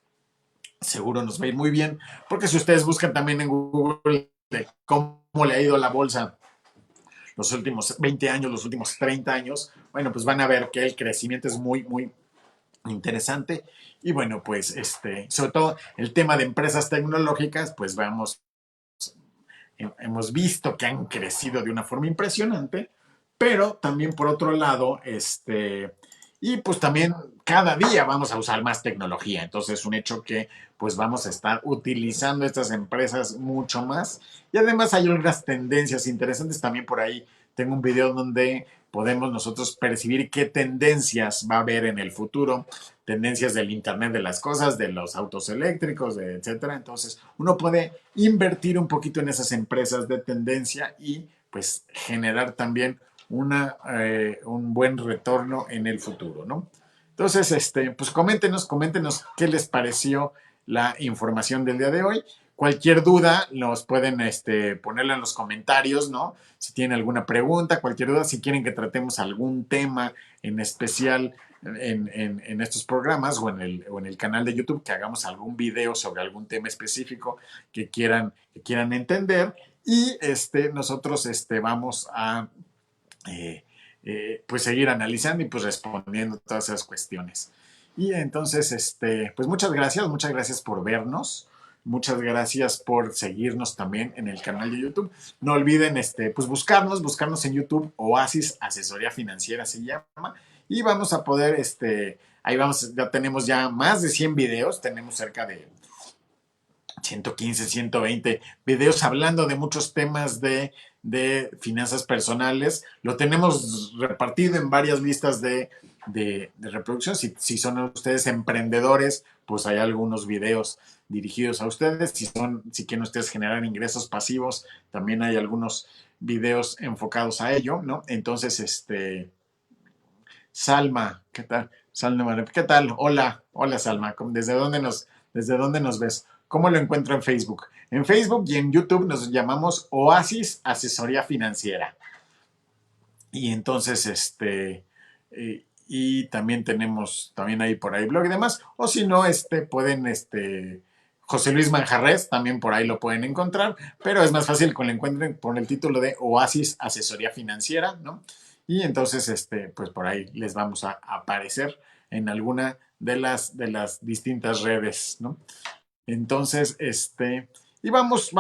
seguro nos va a ir muy bien, porque si ustedes buscan también en Google de cómo le ha ido la bolsa los últimos 20 años, los últimos 30 años, bueno, pues van a ver que el crecimiento es muy, muy interesante. Y bueno, pues sobre todo el tema de empresas tecnológicas, pues hemos visto que han crecido de una forma impresionante, pero también por otro lado, y pues también cada día vamos a usar más tecnología, entonces es un hecho que pues vamos a estar utilizando estas empresas mucho más y además hay unas tendencias interesantes también por ahí. Tengo un video donde podemos nosotros percibir qué tendencias va a haber en el futuro, tendencias del Internet de las cosas, de los autos eléctricos, etcétera. Entonces, uno puede invertir un poquito en esas empresas de tendencia y pues generar también un buen retorno en el futuro, ¿no? Entonces, pues coméntenos qué les pareció la información del día de hoy. Cualquier duda nos pueden ponerla en los comentarios, ¿no? Si tienen alguna pregunta, cualquier duda, si quieren que tratemos algún tema en especial en estos programas o en el canal de YouTube, que hagamos algún video sobre algún tema específico que quieran entender. Y nosotros vamos a pues seguir analizando y pues respondiendo todas esas cuestiones. Y entonces, pues muchas gracias por vernos. Muchas gracias por seguirnos también en el canal de YouTube. No olviden, pues buscarnos en YouTube, Oasis Asesoría Financiera se llama. Y vamos a poder, ahí vamos, ya tenemos ya más de 100 videos, tenemos cerca de 115, 120 videos hablando de muchos temas de finanzas personales. Lo tenemos repartido en varias listas de reproducción. Si son ustedes emprendedores, pues hay algunos videos dirigidos a ustedes. Si quieren ustedes generar ingresos pasivos, también hay algunos videos enfocados a ello, ¿no? Entonces, Salma, ¿qué tal? Salma, ¿qué tal? Hola, hola Salma, desde dónde nos ves? ¿Cómo lo encuentro en Facebook? En Facebook y en YouTube nos llamamos Oasis Asesoría Financiera. Y entonces, y también tenemos, también hay por ahí blog y demás. O si no, pueden, José Luis Manjarres, también por ahí lo pueden encontrar, pero es más fácil que lo encuentren por el título de Oasis Asesoría Financiera, ¿no? Y entonces, pues por ahí les vamos a aparecer en alguna de las distintas redes, ¿no? Entonces, y estamos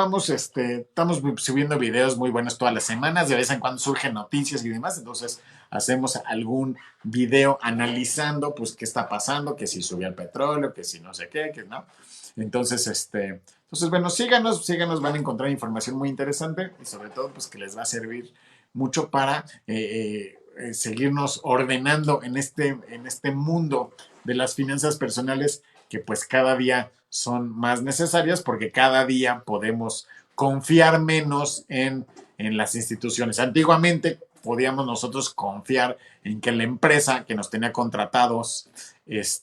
subiendo videos muy buenos todas las semanas, de vez en cuando surgen noticias y demás, entonces hacemos algún video analizando, pues, qué está pasando, que si subió el petróleo, que si no sé qué, que no. Entonces, bueno, síganos, van a encontrar información muy interesante y sobre todo, pues, que les va a servir mucho para seguirnos ordenando en este mundo de las finanzas personales que pues cada día son más necesarias porque cada día podemos confiar menos en las instituciones. Antiguamente podíamos nosotros confiar en que la empresa que nos tenía contratados, pues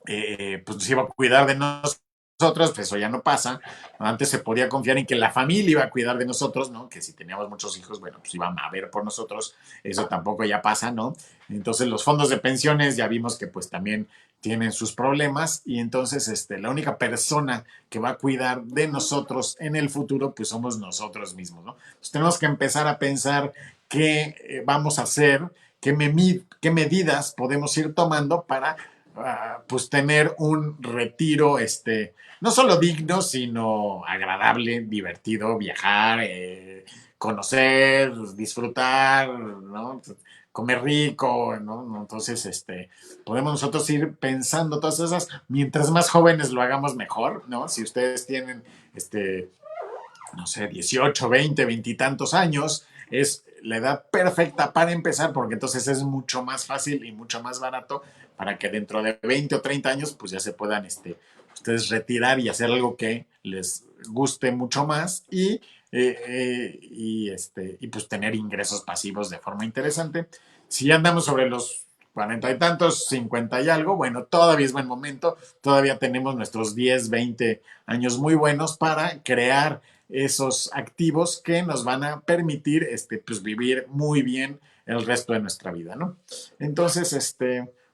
nos iba a cuidar de nosotros, pues eso ya no pasa. Antes se podía confiar en que la familia iba a cuidar de nosotros, ¿no? Que si teníamos muchos hijos, bueno, pues iban a ver por nosotros. Eso tampoco ya pasa, ¿no? Entonces los fondos de pensiones ya vimos que pues también tienen sus problemas y entonces la única persona que va a cuidar de nosotros en el futuro pues somos nosotros mismos, ¿no? Entonces tenemos que empezar a pensar qué vamos a hacer, qué medidas podemos ir tomando para pues tener un retiro, no solo digno, sino agradable, divertido, viajar, conocer, disfrutar, ¿no? Comer rico, ¿no? Entonces, podemos nosotros ir pensando todas esas, mientras más jóvenes lo hagamos mejor, ¿no? Si ustedes tienen, no sé, 18, 20, 20 y tantos años, es la edad perfecta para empezar, porque entonces es mucho más fácil y mucho más barato para que dentro de 20 o 30 años, pues ya se puedan ustedes retirar y hacer algo que les guste mucho más y pues tener ingresos pasivos de forma interesante. Si ya andamos sobre los 40 y tantos, 50 y algo, bueno, todavía es buen momento, todavía tenemos nuestros 10, 20 años muy buenos para crear esos activos que nos van a permitir pues vivir muy bien el resto de nuestra vida, ¿no? Entonces,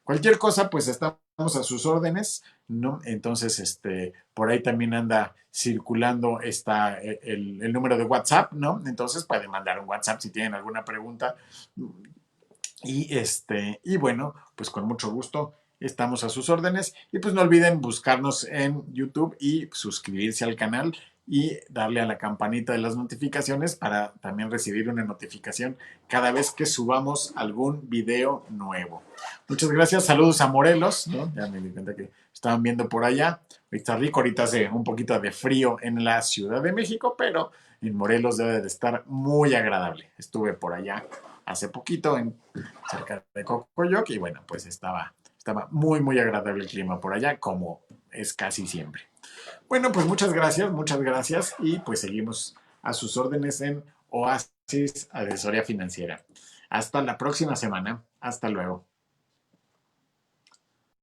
cualquier cosa, pues estamos a sus órdenes, ¿no? Entonces, por ahí también anda circulando el número de WhatsApp, ¿no? Entonces pueden mandar un WhatsApp si tienen alguna pregunta. Y bueno, pues con mucho gusto estamos a sus órdenes. Y pues no olviden buscarnos en YouTube y suscribirse al canal y darle a la campanita de las notificaciones para también recibir una notificación cada vez que subamos algún video nuevo. Muchas gracias, saludos a Morelos, ¿no? Ya me di cuenta que estaban viendo por allá. Está rico, ahorita hace un poquito de frío en la Ciudad de México, pero en Morelos debe de estar muy agradable. Estuve por allá hace poquito cerca de Cocoyoc y bueno, pues estaba muy, muy agradable el clima por allá, como es casi siempre. Bueno, pues muchas gracias y pues seguimos a sus órdenes en Oasis Asesoría Financiera. Hasta la próxima semana. Hasta luego.